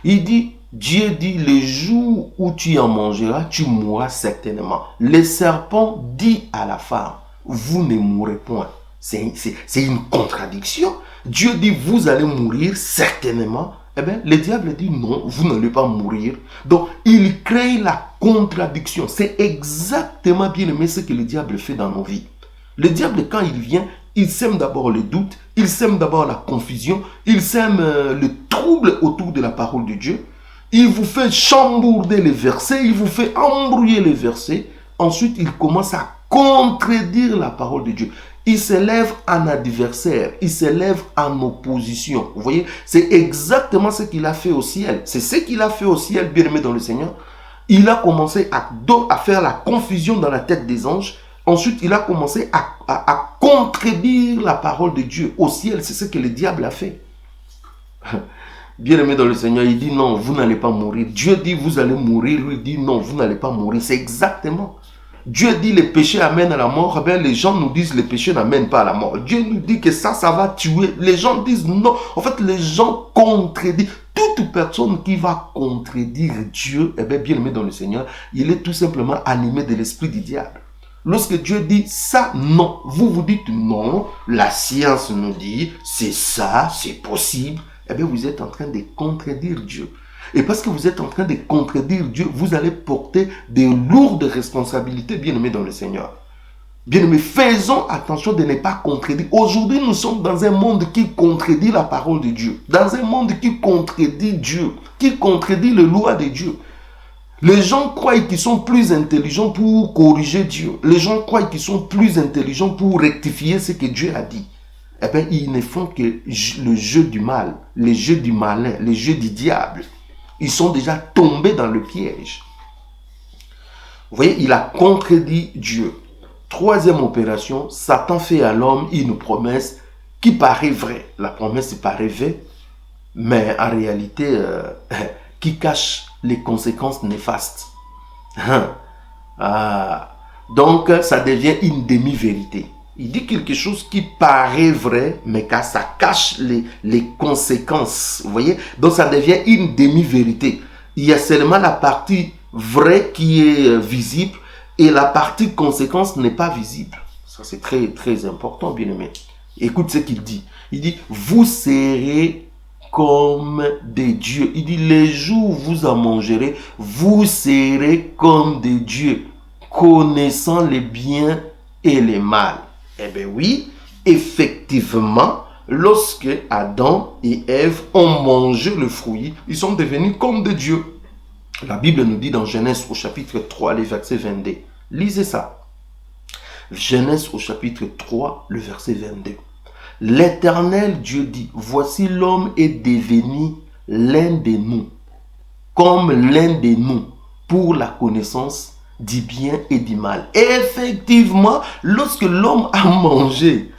Il dit, Dieu dit, le jour où tu en mangeras, tu mourras certainement. Le serpent dit à la femme, vous ne mourrez point. C'est une contradiction. Dieu dit, vous allez mourir certainement. Eh bien, le diable dit non, vous n'allez pas mourir. Donc, il crée la contradiction. C'est exactement bien aimé ce que le diable fait dans nos vies. Le diable, quand il vient, il sème d'abord le doute, il sème d'abord la confusion, il sème le trouble autour de la parole de Dieu. Il vous fait chambourder les versets, il vous fait embrouiller les versets. Ensuite, il commence à contredire la parole de Dieu. Il s'élève en adversaire, il s'élève en opposition. Vous voyez, c'est exactement ce qu'il a fait au ciel. C'est ce qu'il a fait au ciel, bien aimé dans le Seigneur. il a commencé à faire la confusion dans la tête des anges. Ensuite, il a commencé à contredire la parole de Dieu au ciel. C'est ce que le diable a fait. Bien-aimé dans le Seigneur, il dit non, vous n'allez pas mourir. Dieu dit vous allez mourir. Lui dit non, vous n'allez pas mourir. C'est exactement. Dieu dit les péchés amènent à la mort. Eh bien, les gens nous disent les péchés n'amènent pas à la mort. Dieu nous dit que ça va tuer. Les gens disent non. En fait, les gens contredisent. Toute personne qui va contredire Dieu, eh bien aimé dans le Seigneur, il est tout simplement animé de l'esprit du diable. Lorsque Dieu dit ça, non. Vous dites non. La science nous dit c'est ça, c'est possible. Eh bien, vous êtes en train de contredire Dieu. Et parce que vous êtes en train de contredire Dieu, vous allez porter de lourdes responsabilités, bien-aimés dans le Seigneur. Bien-aimés, faisons attention de ne pas contredire. Aujourd'hui, nous sommes dans un monde qui contredit la parole de Dieu. Dans un monde qui contredit Dieu, qui contredit les lois de Dieu. Les gens croient qu'ils sont plus intelligents pour corriger Dieu. Les gens croient qu'ils sont plus intelligents pour rectifier ce que Dieu a dit. Eh bien, ils ne font que le jeu du mal, le jeu du malin, le jeu du diable. Ils sont déjà tombés dans le piège. Vous voyez, il a contredit Dieu. Troisième opération, Satan fait à l'homme une promesse qui paraît vraie. La promesse paraît vraie, mais en réalité, qui cache les conséquences néfastes. Donc, ça devient une demi-vérité. Il dit quelque chose qui paraît vrai, mais car ça cache les conséquences. Vous voyez? Donc, ça devient une demi-vérité. Il y a seulement la partie vraie qui est visible et la partie conséquence n'est pas visible. Ça, c'est très, très important, bien-aimé. Écoute ce qu'il dit. Il dit, vous serez comme des dieux. Il dit, les jours où vous en mangerez, vous serez comme des dieux, connaissant les biens et les mal. Eh bien oui, effectivement, lorsque Adam et Ève ont mangé le fruit, ils sont devenus comme des dieux. La Bible nous dit dans Genèse au chapitre 3, le verset 22. Lisez ça. Genèse au chapitre 3, le verset 22. L'Éternel Dieu dit, voici l'homme est devenu l'un de nous, comme l'un de nous, pour la connaissance du bien et du mal. Et effectivement, lorsque l'homme a mangé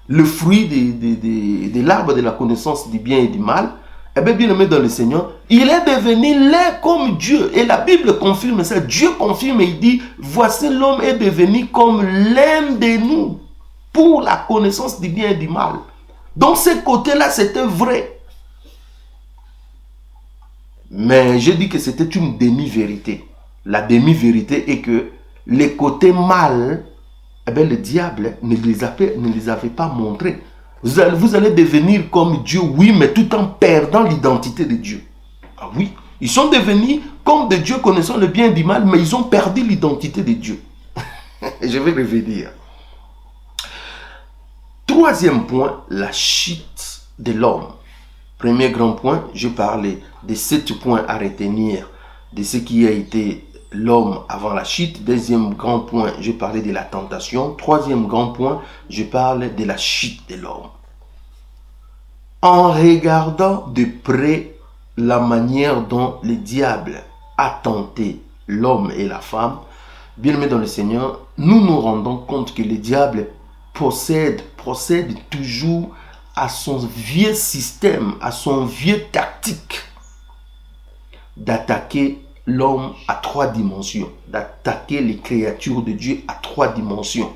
le fruit de l'arbre de la connaissance du bien et du mal, eh bien, bien-aimé dans le Seigneur, il est devenu l'un comme Dieu. Et la Bible confirme ça. Dieu confirme et il dit, voici l'homme est devenu comme l'un de nous, pour la connaissance du bien et du mal. Donc, ce côté-là, c'était vrai. Mais j'ai dit que c'était une demi-vérité. La demi-vérité est que les côtés mal, eh bien, le diable ne les avait pas montrés. Vous allez devenir comme Dieu, oui, mais tout en perdant l'identité de Dieu. Ah oui, ils sont devenus comme des dieux connaissant le bien et du mal, mais ils ont perdu l'identité de Dieu. Je vais revenir. Troisième point, la chute de l'homme. Premier grand point, je parlais de 7 points à retenir de ce qui a été l'homme avant la chute. Deuxième grand point, je parlais de la tentation. Troisième grand point, je parle de la chute de l'homme. En regardant de près la manière dont le diable a tenté l'homme et la femme, bien-aimés dans le Seigneur, nous nous rendons compte que le diable procède toujours à son vieux système, à son vieux tactique d'attaquer l'homme à 3 dimensions, d'attaquer les créatures de Dieu à 3 dimensions,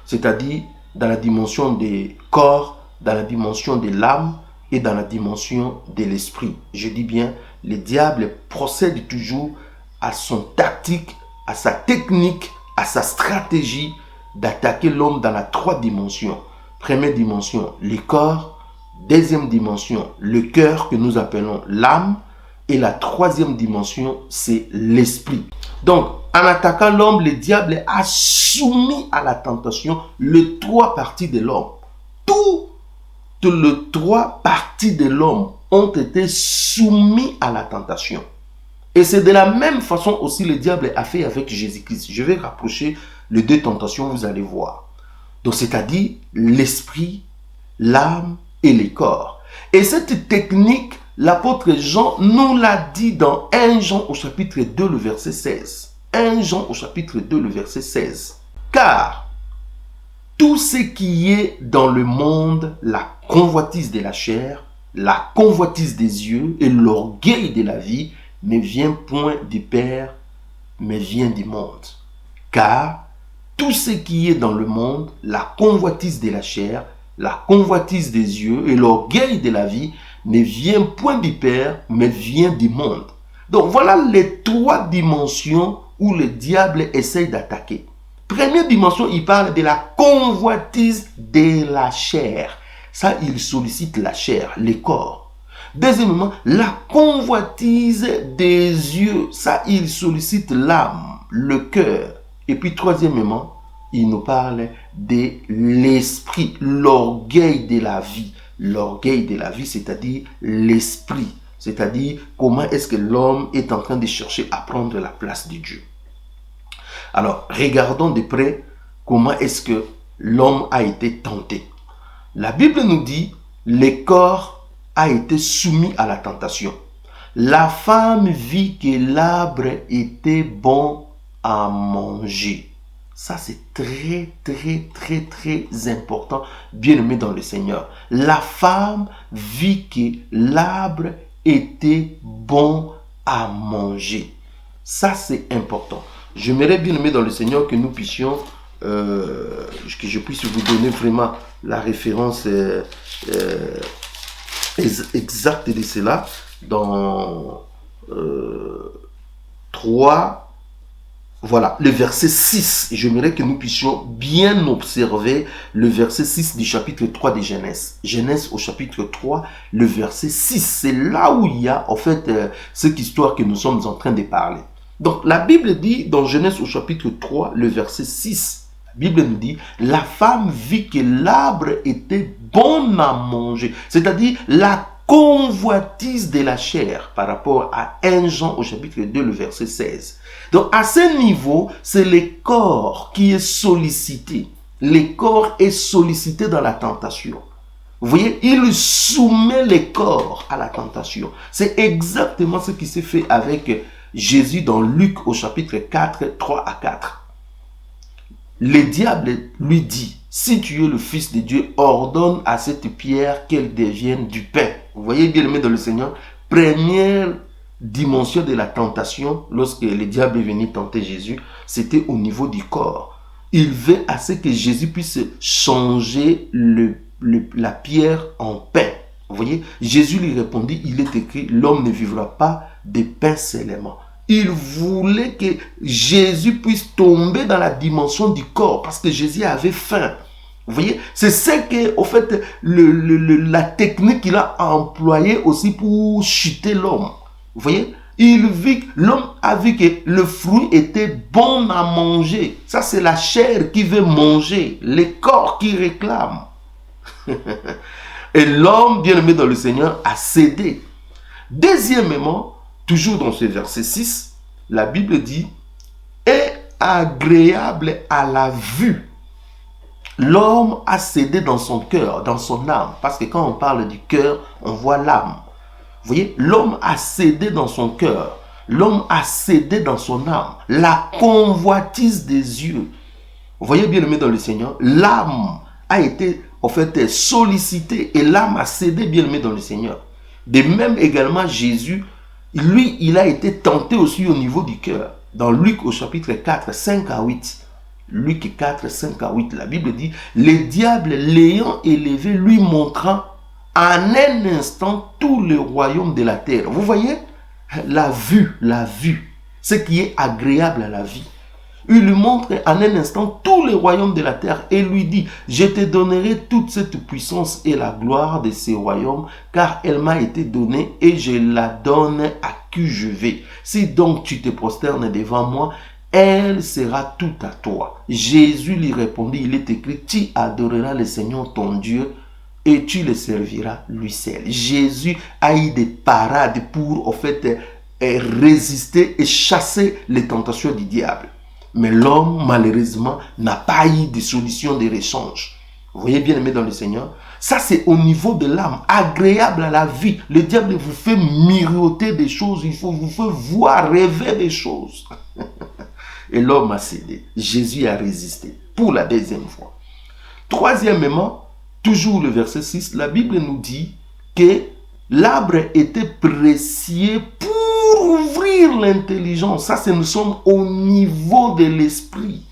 c'est-à-dire dans la dimension des corps, dans la dimension de l'âme et dans la dimension de l'esprit. Je dis bien, le diable procède toujours à son tactique, à sa technique, à sa stratégie d'attaquer l'homme dans la 3 dimensions. Première dimension, le corps. Deuxième dimension, le cœur que nous appelons l'âme. Et la 3e dimension, c'est l'esprit. Donc, en attaquant l'homme, le diable a soumis à la tentation les 3 parties de l'homme. Toutes les 3 parties de l'homme ont été soumises à la tentation. Et c'est de la même façon aussi le diable a fait avec Jésus-Christ. Je vais rapprocher les 2 tentations, vous allez voir. Donc, c'est-à-dire l'esprit, l'âme et le corps. Et cette technique l'apôtre Jean nous l'a dit dans 1 Jean au chapitre 2, le verset 16. 1 Jean au chapitre 2, le verset 16. Car tout ce qui est dans le monde, la convoitise de la chair, la convoitise des yeux et l'orgueil de la vie, ne vient point du Père, mais vient du monde. Car tout ce qui est dans le monde, la convoitise de la chair, la convoitise des yeux et l'orgueil de la vie, ne vient point du Père, mais vient du monde. Donc voilà les trois dimensions où le diable essaye d'attaquer. Première dimension, il parle de la convoitise de la chair. Ça, il sollicite la chair, le corps. Deuxièmement, la convoitise des yeux. Ça, il sollicite l'âme, le cœur. Et puis, troisièmement, il nous parle de l'esprit, l'orgueil de la vie. L'orgueil de la vie, c'est-à-dire l'esprit. C'est-à-dire comment est-ce que l'homme est en train de chercher à prendre la place de Dieu. Alors, regardons de près comment est-ce que l'homme a été tenté. La Bible nous dit, le corps a été soumis à la tentation. La femme vit que l'arbre était bon à manger. Ça, c'est très important, bien aimé dans le Seigneur. La femme vit que l'arbre était bon à manger. Ça, c'est important. J'aimerais bien aimer dans le Seigneur que nous puissions, que je puisse vous donner vraiment la référence exacte de cela dans 3, voilà, le verset 6. J'aimerais que nous puissions bien observer le verset 6 du chapitre 3 de Genèse. Genèse au chapitre 3, le verset 6. C'est là où il y a en fait cette histoire que nous sommes en train de parler. Donc, la Bible dit, dans Genèse au chapitre 3, le verset 6, la Bible nous dit, la femme vit que l'arbre était bon à manger. C'est-à-dire, la convoitise de la chair par rapport à 1 Jean au chapitre 2, le verset 16. Donc, à ce niveau, c'est le corps qui est sollicité. Le corps est sollicité dans la tentation. Vous voyez, il soumet le corps à la tentation. C'est exactement ce qui s'est fait avec Jésus dans Luc au chapitre 4, 3 à 4. Le diable lui dit, si tu es le Fils de Dieu, ordonne à cette pierre qu'elle devienne du pain. Vous voyez bien aimé dans le Seigneur, première dimension de la tentation, lorsque le diable est venu tenter Jésus, c'était au niveau du corps. Il veut à ce que Jésus puisse changer la pierre en pain. Vous voyez, Jésus lui répondit, il est écrit, l'homme ne vivra pas de pain seulement. Il voulait que Jésus puisse tomber dans la dimension du corps parce que Jésus avait faim. Vous voyez, c'est ce que, au fait, la technique qu'il a employée aussi pour chuter l'homme. Vous voyez, l'homme a vu que le fruit était bon à manger. Ça, c'est la chair qui veut manger, le corps qui réclame. Et l'homme, bien aimé dans le Seigneur, a cédé. Deuxièmement, toujours dans ce verset 6, la Bible dit « est agréable à la vue ». L'homme a cédé dans son cœur, dans son âme. Parce que quand on parle du cœur, on voit l'âme. Vous voyez, l'homme a cédé dans son cœur. L'homme a cédé dans son âme. La convoitise des yeux. Vous voyez bien aimé dans le Seigneur, l'âme a été en fait sollicitée et l'âme a cédé bien aimé dans le Seigneur. De même également Jésus, lui, il a été tenté aussi au niveau du cœur. Dans Luc au chapitre 4, 5 à 8. Luc 4, 5 à 8, la Bible dit, le diable l'ayant élevé, lui montrant en un instant tout le royaume de la terre. Vous voyez, la vue, ce qui est agréable à la vie. Il lui montre en un instant tout le royaume de la terre et lui dit, je te donnerai toute cette puissance et la gloire de ces royaumes, car elle m'a été donnée et je la donne à qui je vais. Si donc tu te prosternes devant moi, elle sera tout à toi. Jésus lui répondit, il est écrit, tu adoreras le Seigneur ton Dieu et tu le serviras lui seul. Jésus a eu des parades pour en fait résister et chasser les tentations du diable. Mais l'homme, malheureusement, n'a pas eu de solution de rechange. Vous voyez, bien aimé dans le Seigneur, ça c'est au niveau de l'âme, agréable à la vie. Le diable vous fait miroiter des choses, il faut vous fait voir, rêver des choses. Et l'homme a cédé. Jésus a résisté pour la deuxième fois. Troisièmement, toujours le verset 6, la Bible nous dit que l'arbre était précieux pour ouvrir l'intelligence. Ça, c'est nous sommes au niveau de l'esprit.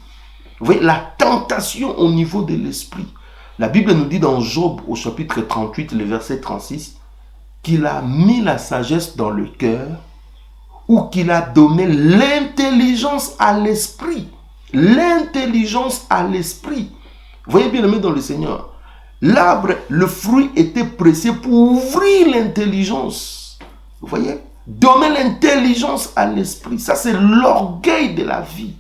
Vous voyez, la tentation au niveau de l'esprit. La Bible nous dit dans Job au chapitre 38, le verset 36, qu'il a mis la sagesse dans le cœur ou qu'il a donné l'intelligence à l'esprit. L'intelligence à l'esprit. Vous voyez bien aimé dans le Seigneur. L'arbre, le fruit était précieux pour ouvrir l'intelligence. Vous voyez? Donner l'intelligence à l'esprit. Ça, c'est l'orgueil de la vie.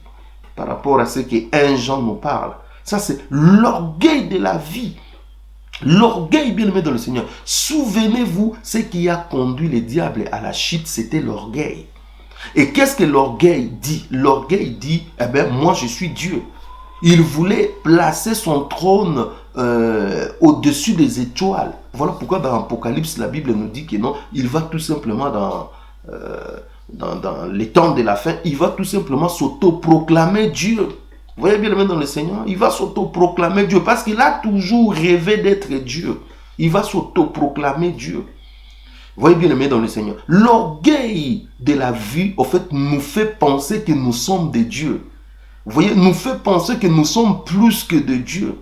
Par rapport à ce que 1 Jean nous parle. Ça, c'est l'orgueil de la vie. L'orgueil, bien aimé dans le Seigneur. Souvenez-vous, ce qui a conduit le diable à la chute, c'était l'orgueil. Et qu'est-ce que l'orgueil dit? L'orgueil dit, eh bien, moi je suis Dieu. Il voulait placer son trône au-dessus des étoiles. Voilà pourquoi dans Apocalypse, la Bible nous dit que non, il va tout simplement dans les temps de la fin, il va tout simplement s'auto-proclamer Dieu. Vous voyez bien dans le Seigneur, il va s'auto-proclamer Dieu parce qu'il a toujours rêvé d'être Dieu. Il va s'auto-proclamer Dieu. Vous voyez bien aimé dans le Seigneur. L'orgueil de la vie, en fait, nous fait penser que nous sommes des dieux. Vous voyez, nous fait penser que nous sommes plus que de Dieu.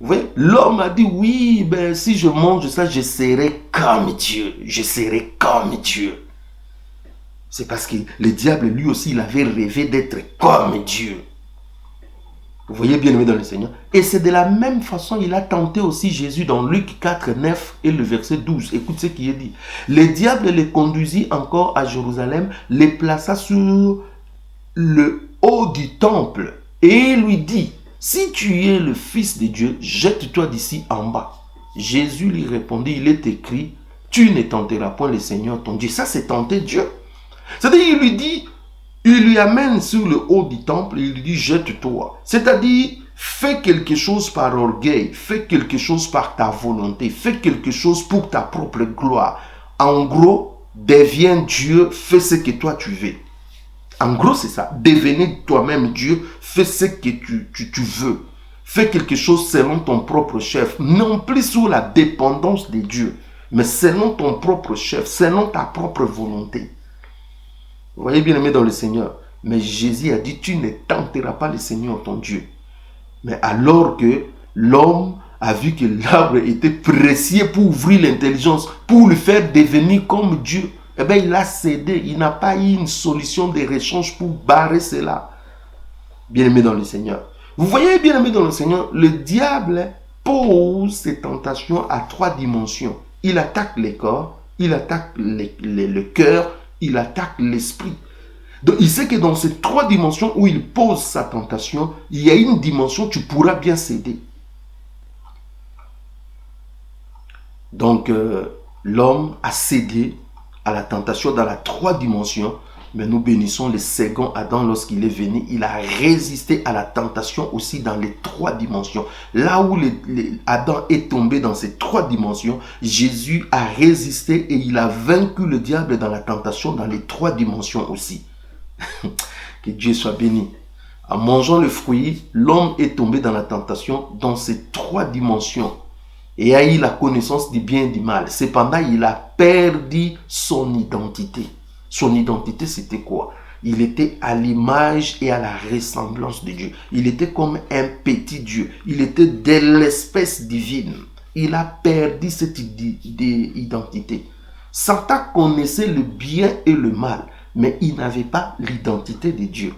Vous voyez, l'homme a dit, oui, ben, si je mange ça, je serai comme Dieu. Je serai comme Dieu. C'est parce que le diable, lui aussi, il avait rêvé d'être comme Dieu. Vous voyez bien aimé dans le Seigneur. Et c'est de la même façon, il a tenté aussi Jésus dans Luc 4, 9 et le verset 12. Écoute ce qui est dit. Le diable les conduisit encore à Jérusalem, les plaça sur le haut du temple et lui dit, si tu es le Fils de Dieu, jette-toi d'ici en bas. Jésus lui répondit, il est écrit, tu ne tenteras point le Seigneur ton Dieu. Ça, c'est tenter Dieu. C'est-à-dire, il lui dit, il lui amène sur le haut du temple et il lui dit, jette-toi. C'est-à-dire, fais quelque chose par orgueil, fais quelque chose par ta volonté, fais quelque chose pour ta propre gloire. En gros, deviens Dieu, fais ce que toi tu veux. En gros, c'est ça. Devenez toi-même Dieu, fais ce que tu veux. Fais quelque chose selon ton propre chef, non plus sous la dépendance de Dieu, mais selon ton propre chef, selon ta propre volonté. Vous voyez bien aimé dans le Seigneur. Mais Jésus a dit, tu ne tenteras pas le Seigneur ton Dieu. Mais alors que l'homme a vu que l'arbre était précieux pour ouvrir l'intelligence, pour le faire devenir comme Dieu, eh bien il a cédé. Il n'a pas eu une solution de rechange pour barrer cela. Bien aimé dans le Seigneur. Vous voyez bien aimé dans le Seigneur, le diable pose ses tentations à 3 dimensions. Il attaque les corps, il attaque le cœur, il attaque l'esprit. Donc, il sait que dans ces 3 dimensions où il pose sa tentation, il y a une dimension où tu pourras bien céder. Donc, l'homme a cédé à la tentation dans la 3 dimensions, mais nous bénissons le second Adam lorsqu'il est venu. Il a résisté à la tentation aussi dans les 3 dimensions. Là où Adam est tombé dans ces 3 dimensions, Jésus a résisté et il a vaincu le diable dans la tentation dans les 3 dimensions aussi. Que Dieu soit béni. En mangeant le fruit, l'homme est tombé dans la tentation dans ces 3 dimensions et a eu la connaissance du bien et du mal. Cependant, il a perdu son identité. Son identité, c'était quoi? Il était à l'image et à la ressemblance de Dieu. Il était comme un petit Dieu. Il était de l'espèce divine. Il a perdu cette identité. Satan connaissait le bien et le mal, mais il n'avait pas l'identité de Dieu.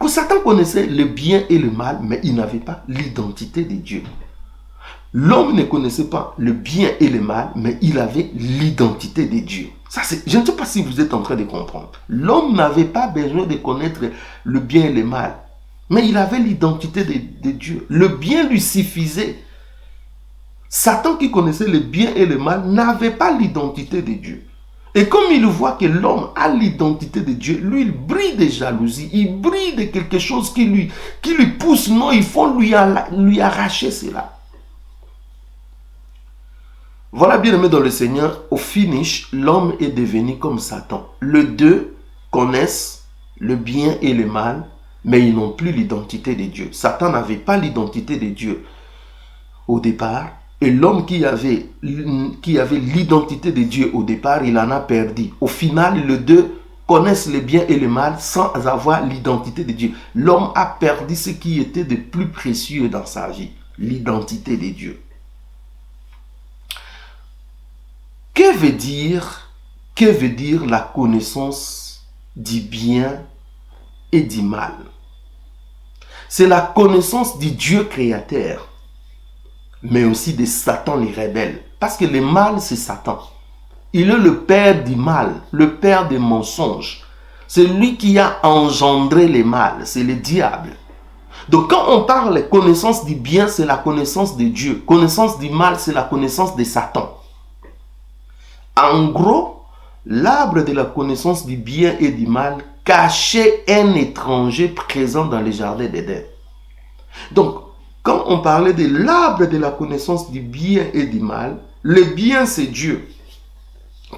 Satan connaissait le bien et le mal, mais il n'avait pas l'identité de Dieu. L'homme ne connaissait pas le bien et le mal, mais il avait l'identité de Dieu. Ça, je ne sais pas si vous êtes en train de comprendre. L'homme n'avait pas besoin de connaître le bien et le mal, mais il avait l'identité de Dieu. Le bien lui suffisait. Satan qui connaissait le bien et le mal n'avait pas l'identité de Dieu. Et comme il voit que l'homme a l'identité de Dieu, lui, il brille de jalousie, il brille de quelque chose qui lui pousse. Non, il faut lui arracher cela. Voilà, bien aimé dans le Seigneur, au finish, l'homme est devenu comme Satan. Les deux connaissent le bien et le mal, mais ils n'ont plus l'identité de Dieu. Satan n'avait pas l'identité de Dieu au départ, et l'homme qui avait l'identité de Dieu au départ, il en a perdu. Au final, les deux connaissent le bien et le mal sans avoir l'identité de Dieu. L'homme a perdu ce qui était de plus précieux dans sa vie, l'identité de Dieu. Que veut dire la connaissance du bien et du mal? C'est la connaissance du Dieu créateur, mais aussi de Satan les rebelles. Parce que le mal, c'est Satan. Il est le père du mal, le père des mensonges. C'est lui qui a engendré le mal, c'est le diable. Donc quand on parle de connaissance du bien, c'est la connaissance de Dieu. Connaissance du mal, c'est la connaissance de Satan. En gros, l'arbre de la connaissance du bien et du mal cachait un étranger présent dans le jardin d'Éden. Donc, quand on parlait de l'arbre de la connaissance du bien et du mal, le bien c'est Dieu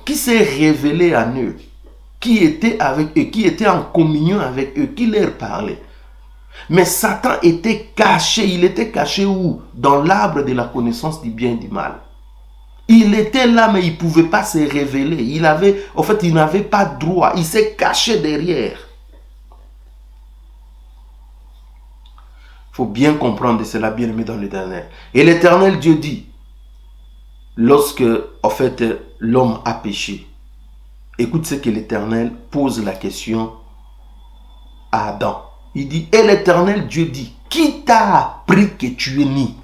qui s'est révélé à eux, qui était avec eux, qui était en communion avec eux, qui leur parlait. Mais Satan était caché. Il était caché où? Dans l'arbre de la connaissance du bien et du mal. Il était là, mais il ne pouvait pas se révéler. Il n'avait pas droit. Il s'est caché derrière. Il faut bien comprendre cela, bien aimé dans l'Éternel. Et l'Éternel Dieu dit, lorsque, l'homme a péché, écoute ce que l'Éternel pose la question à Adam. Il dit, et l'Éternel Dieu dit, qui t'a appris que tu es né?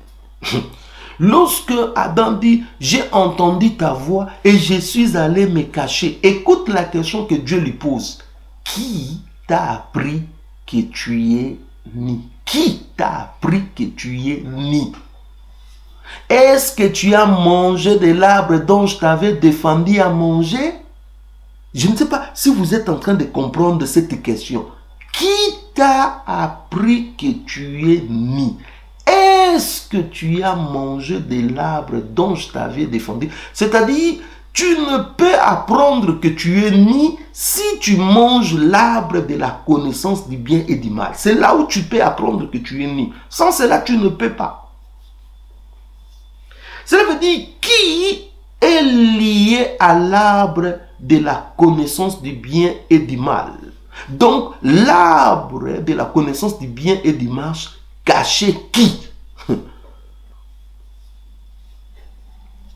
Lorsque Adam dit, j'ai entendu ta voix et je suis allé me cacher. Écoute la question que Dieu lui pose. Qui t'a appris que tu es né? Qui t'a appris que tu es né? Est-ce que tu as mangé de l'arbre dont je t'avais défendu à manger? Je ne sais pas si vous êtes en train de comprendre cette question. Qui t'a appris que tu es né? Est-ce que tu as mangé de l'arbre dont je t'avais défendu? C'est-à-dire, tu ne peux apprendre que tu es né si tu manges l'arbre de la connaissance du bien et du mal. C'est là où tu peux apprendre que tu es né. Sans cela, tu ne peux pas. Cela veut dire qui est lié à l'arbre de la connaissance du bien et du mal. Donc, l'arbre de la connaissance du bien et du mal cachait qui?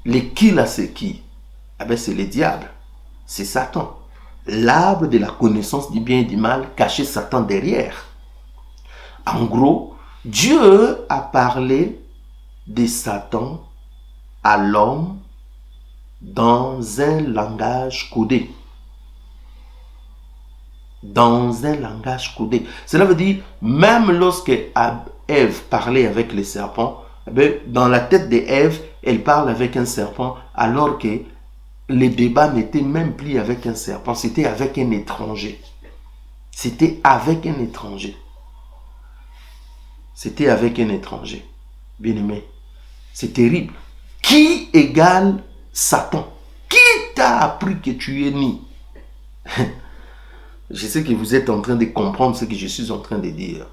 Le qui là, c'est qui? C'est le diable. C'est Satan. L'arbre de la connaissance du bien et du mal cachait Satan derrière. En gros, Dieu a parlé de Satan à l'homme dans un langage codé. Dans un langage codé. Cela veut dire, même lorsque Ève parlait avec le serpent, dans la tête d'Ève, elle parle avec un serpent, alors que le débat n'était même plus avec un serpent, c'était avec un étranger. C'était avec un étranger. C'était avec un étranger. Bien aimé, c'est terrible. Qui égale Satan? Qui t'a appris que tu es né? Je sais que vous êtes en train de comprendre ce que je suis en train de dire.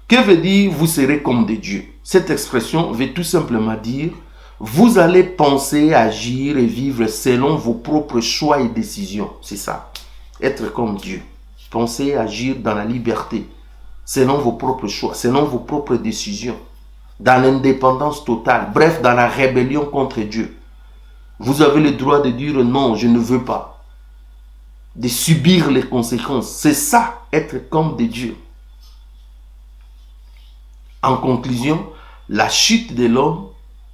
Que veut dire vous serez comme des dieux? Cette expression veut tout simplement dire vous allez penser, agir et vivre selon vos propres choix et décisions. C'est ça. Être comme Dieu. Penser, agir dans la liberté. Selon vos propres choix, selon vos propres décisions. Dans l'indépendance totale. Bref, dans la rébellion contre Dieu. Vous avez le droit de dire non, je ne veux pas. De subir les conséquences. C'est ça, être comme des dieux. En conclusion, la chute de l'homme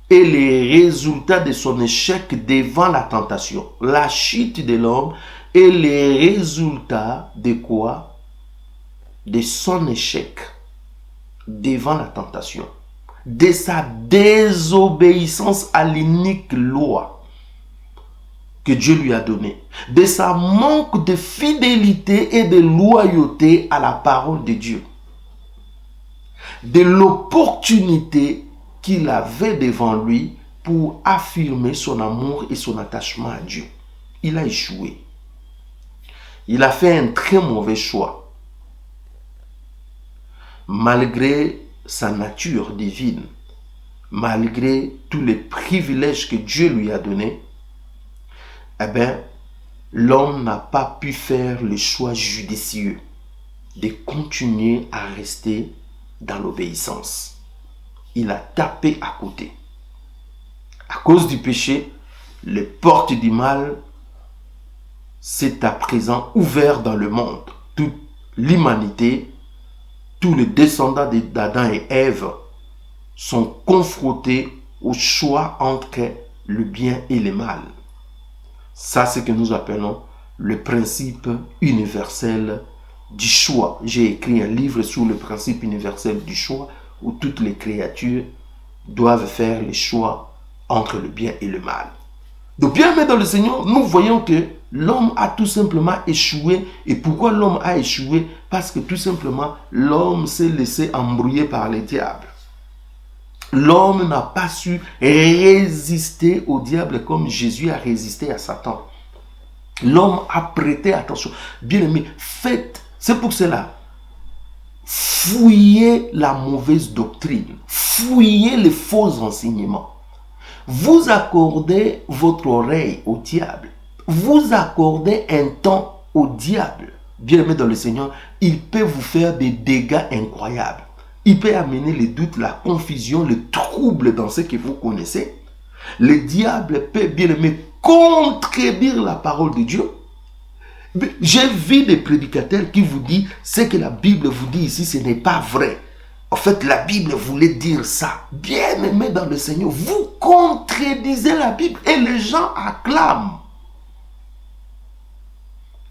est le résultat de son échec devant la tentation. La chute de l'homme est le résultat de quoi? De son échec devant la tentation. De sa désobéissance à l'unique loi que Dieu lui a donnée. De sa manque de fidélité et de loyauté à la parole de Dieu. De l'opportunité qu'il avait devant lui pour affirmer son amour et son attachement à Dieu. Il a échoué. Il a fait un très mauvais choix. Malgré sa nature divine, malgré tous les privilèges que Dieu lui a donnés, eh bien, l'homme n'a pas pu faire le choix judicieux de continuer à rester dans l'obéissance. Il a tapé à côté. À cause du péché, les portes du mal s'est à présent ouvert dans le monde. Toute l'humanité, tous les descendants d'Adam et Ève sont confrontés au choix entre le bien et le mal. Ça, c'est ce que nous appelons le principe universel du choix. J'ai écrit un livre sur le principe universel du choix où toutes les créatures doivent faire le choix entre le bien et le mal. Donc, bien aimé dans le Seigneur, nous voyons que l'homme a tout simplement échoué. Et pourquoi l'homme a échoué? Parce que tout simplement, l'homme s'est laissé embrouiller par le diable. L'homme n'a pas su résister au diable comme Jésus a résisté à Satan. L'homme a prêté attention. Bien aimé, faites, c'est pour cela, fouillez la mauvaise doctrine, fouillez les faux enseignements. Vous accordez votre oreille au diable. Vous accordez un temps au diable. Bien aimé dans le Seigneur, il peut vous faire des dégâts incroyables. Il peut amener les doutes, la confusion, le trouble dans ce que vous connaissez. Le diable peut, bien aimé, contredire la parole de Dieu. J'ai vu des prédicateurs qui vous disent ce que la Bible vous dit ici, ce n'est pas vrai. En fait, la Bible voulait dire ça. Bien aimé dans le Seigneur, vous contredisez la Bible et les gens acclament.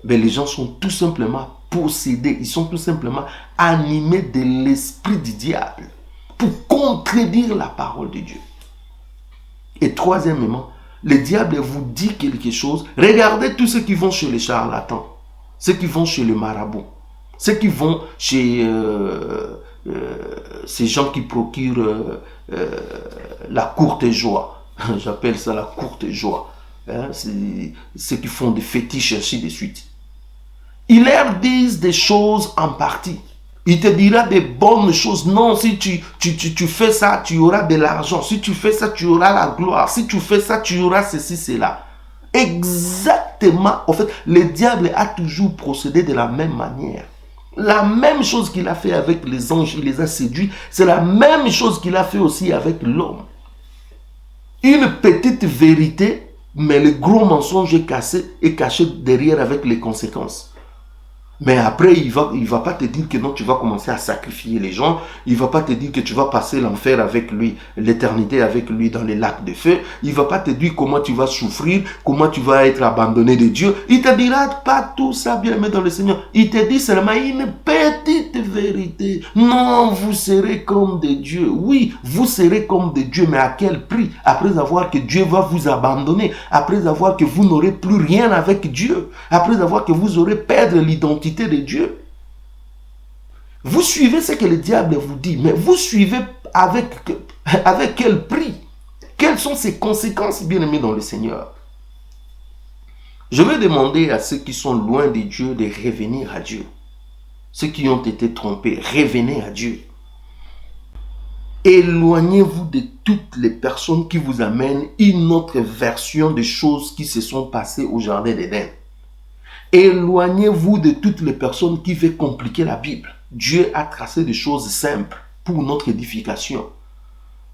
Mais les gens sont tout simplement possédés, ils sont tout simplement animés de l'esprit du diable pour contredire la parole de Dieu. Et troisièmement, le diable vous dit quelque chose. Regardez tous ceux qui vont chez les charlatans, ceux qui vont chez le marabout, ceux qui vont chez ces gens qui procurent la courte joie. J'appelle ça la courte joie. Hein, c'est ceux qui font des fétiches, ainsi de suite. Ils leur disent des choses en partie. Il te dira des bonnes choses. Non, si tu fais ça, tu auras de l'argent. Si tu fais ça, tu auras la gloire. Si tu fais ça, tu auras ceci, cela. Exactement. En fait, le diable a toujours procédé de la même manière. La même chose qu'il a fait avec les anges, il les a séduits. C'est la même chose qu'il a fait aussi avec l'homme. Une petite vérité, mais le gros mensonge est caché derrière avec les conséquences. Mais après, il va pas te dire que non, tu vas commencer à sacrifier les gens. Il va pas te dire que tu vas passer l'enfer avec lui, l'éternité avec lui dans les lacs de feu. Il va pas te dire comment tu vas souffrir, comment tu vas être abandonné de Dieu. Il te dira pas tout ça, bien aimé dans le Seigneur. Il te dit seulement une petite vérité. Non, vous serez comme des dieux. Oui, vous serez comme des dieux, mais à quel prix? Après avoir que Dieu va vous abandonner, après avoir que vous n'aurez plus rien avec Dieu, après avoir que vous aurez perdu l'identité de Dieu. Vous suivez ce que le diable vous dit, mais vous suivez avec quel prix? Quelles sont ses conséquences, bien aimés dans le Seigneur? Je vais demander à ceux qui sont loin de Dieu de revenir à Dieu. Ceux qui ont été trompés, revenez à Dieu. Éloignez-vous de toutes les personnes qui vous amènent une autre version des choses qui se sont passées au jardin d'Éden. Éloignez-vous de toutes les personnes qui veulent compliquer la Bible. Dieu a tracé des choses simples pour notre édification.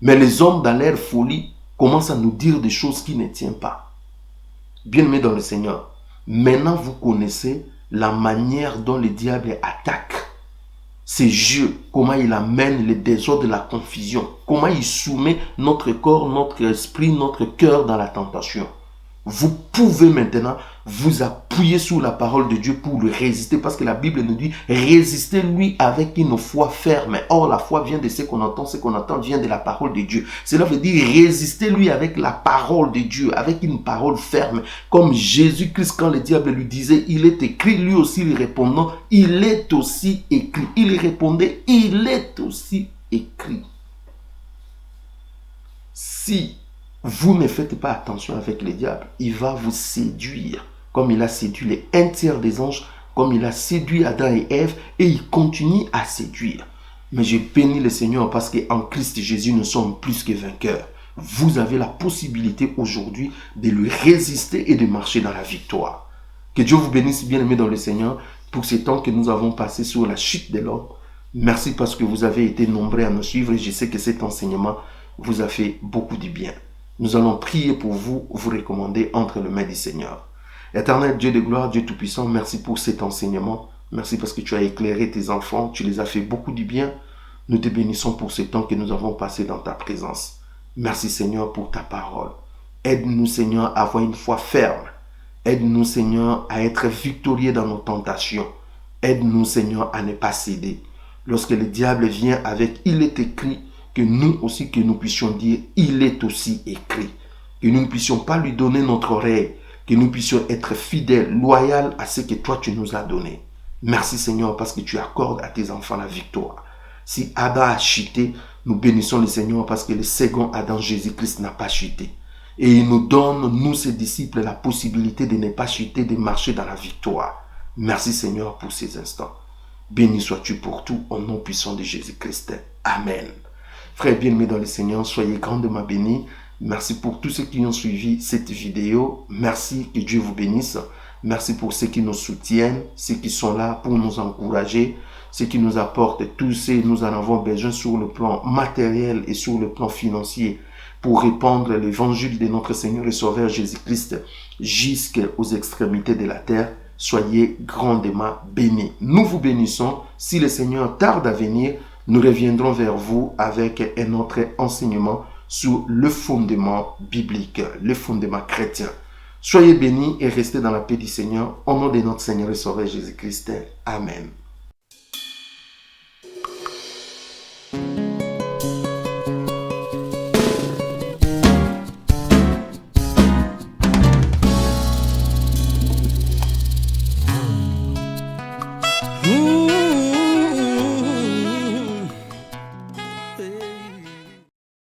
Mais les hommes dans leur folie commencent à nous dire des choses qui ne tiennent pas. Bien-aimés dans le Seigneur, maintenant vous connaissez la manière dont le diable attaque ces jeux, comment il amène le désordre de la confusion, comment il soumet notre corps, notre esprit, notre cœur dans la tentation. Vous pouvez maintenant vous appuyer sur la parole de Dieu pour le résister, parce que la Bible nous dit résister lui avec une foi ferme. Or la foi vient de ce qu'on entend vient de la parole de Dieu. Cela veut dire résister lui avec la parole de Dieu, avec une parole ferme, comme Jésus-Christ quand le diable lui disait il est écrit, lui aussi lui répondant il est aussi écrit. Il répondait il est aussi écrit. Si vous ne faites pas attention avec le diable. Il va vous séduire, comme il a séduit les un tiers des anges, comme il a séduit Adam et Ève, et il continue à séduire. Mais je bénis le Seigneur parce qu'en Christ Jésus, nous sommes plus que vainqueurs. Vous avez la possibilité aujourd'hui de lui résister et de marcher dans la victoire. Que Dieu vous bénisse, bien-aimés dans le Seigneur, pour ces temps que nous avons passés sur la chute de l'homme. Merci parce que vous avez été nombreux à nous suivre et je sais que cet enseignement vous a fait beaucoup de bien. Nous allons prier pour vous, vous recommander entre les mains du Seigneur. Éternel Dieu de gloire, Dieu Tout-Puissant, merci pour cet enseignement. Merci parce que tu as éclairé tes enfants, tu les as fait beaucoup de bien. Nous te bénissons pour ce temps que nous avons passé dans ta présence. Merci Seigneur pour ta parole. Aide-nous Seigneur à avoir une foi ferme. Aide-nous Seigneur à être victorieux dans nos tentations. Aide-nous Seigneur à ne pas céder. Lorsque le diable vient avec « il est écrit », que nous aussi que nous puissions dire « il est aussi écrit ». Que nous ne puissions pas lui donner notre oreille. Que nous puissions être fidèles, loyaux à ce que toi tu nous as donné. Merci Seigneur parce que tu accordes à tes enfants la victoire. Si Adam a chuté, nous bénissons le Seigneur parce que le second Adam, Jésus-Christ, n'a pas chuté. Et il nous donne, nous ses disciples, la possibilité de ne pas chuter, de marcher dans la victoire. Merci Seigneur pour ces instants. Béni sois-tu pour tout, au nom puissant de Jésus-Christ. Amen. Frères bien-aimés dans le Seigneur, soyez grandement bénis. Merci pour tous ceux qui ont suivi cette vidéo. Merci, que Dieu vous bénisse. Merci pour ceux qui nous soutiennent, ceux qui sont là pour nous encourager, ceux qui nous apportent tous ce que nous en avons besoin sur le plan matériel et sur le plan financier pour répandre l'évangile de notre Seigneur et Sauveur Jésus-Christ jusqu'aux extrémités de la terre. Soyez grandement bénis. Nous vous bénissons. Si le Seigneur tarde à venir, nous reviendrons vers vous avec un autre enseignement sur le fondement biblique, le fondement chrétien. Soyez bénis et restez dans la paix du Seigneur. Au nom de notre Seigneur et Sauveur Jésus-Christ. Amen. Ooh.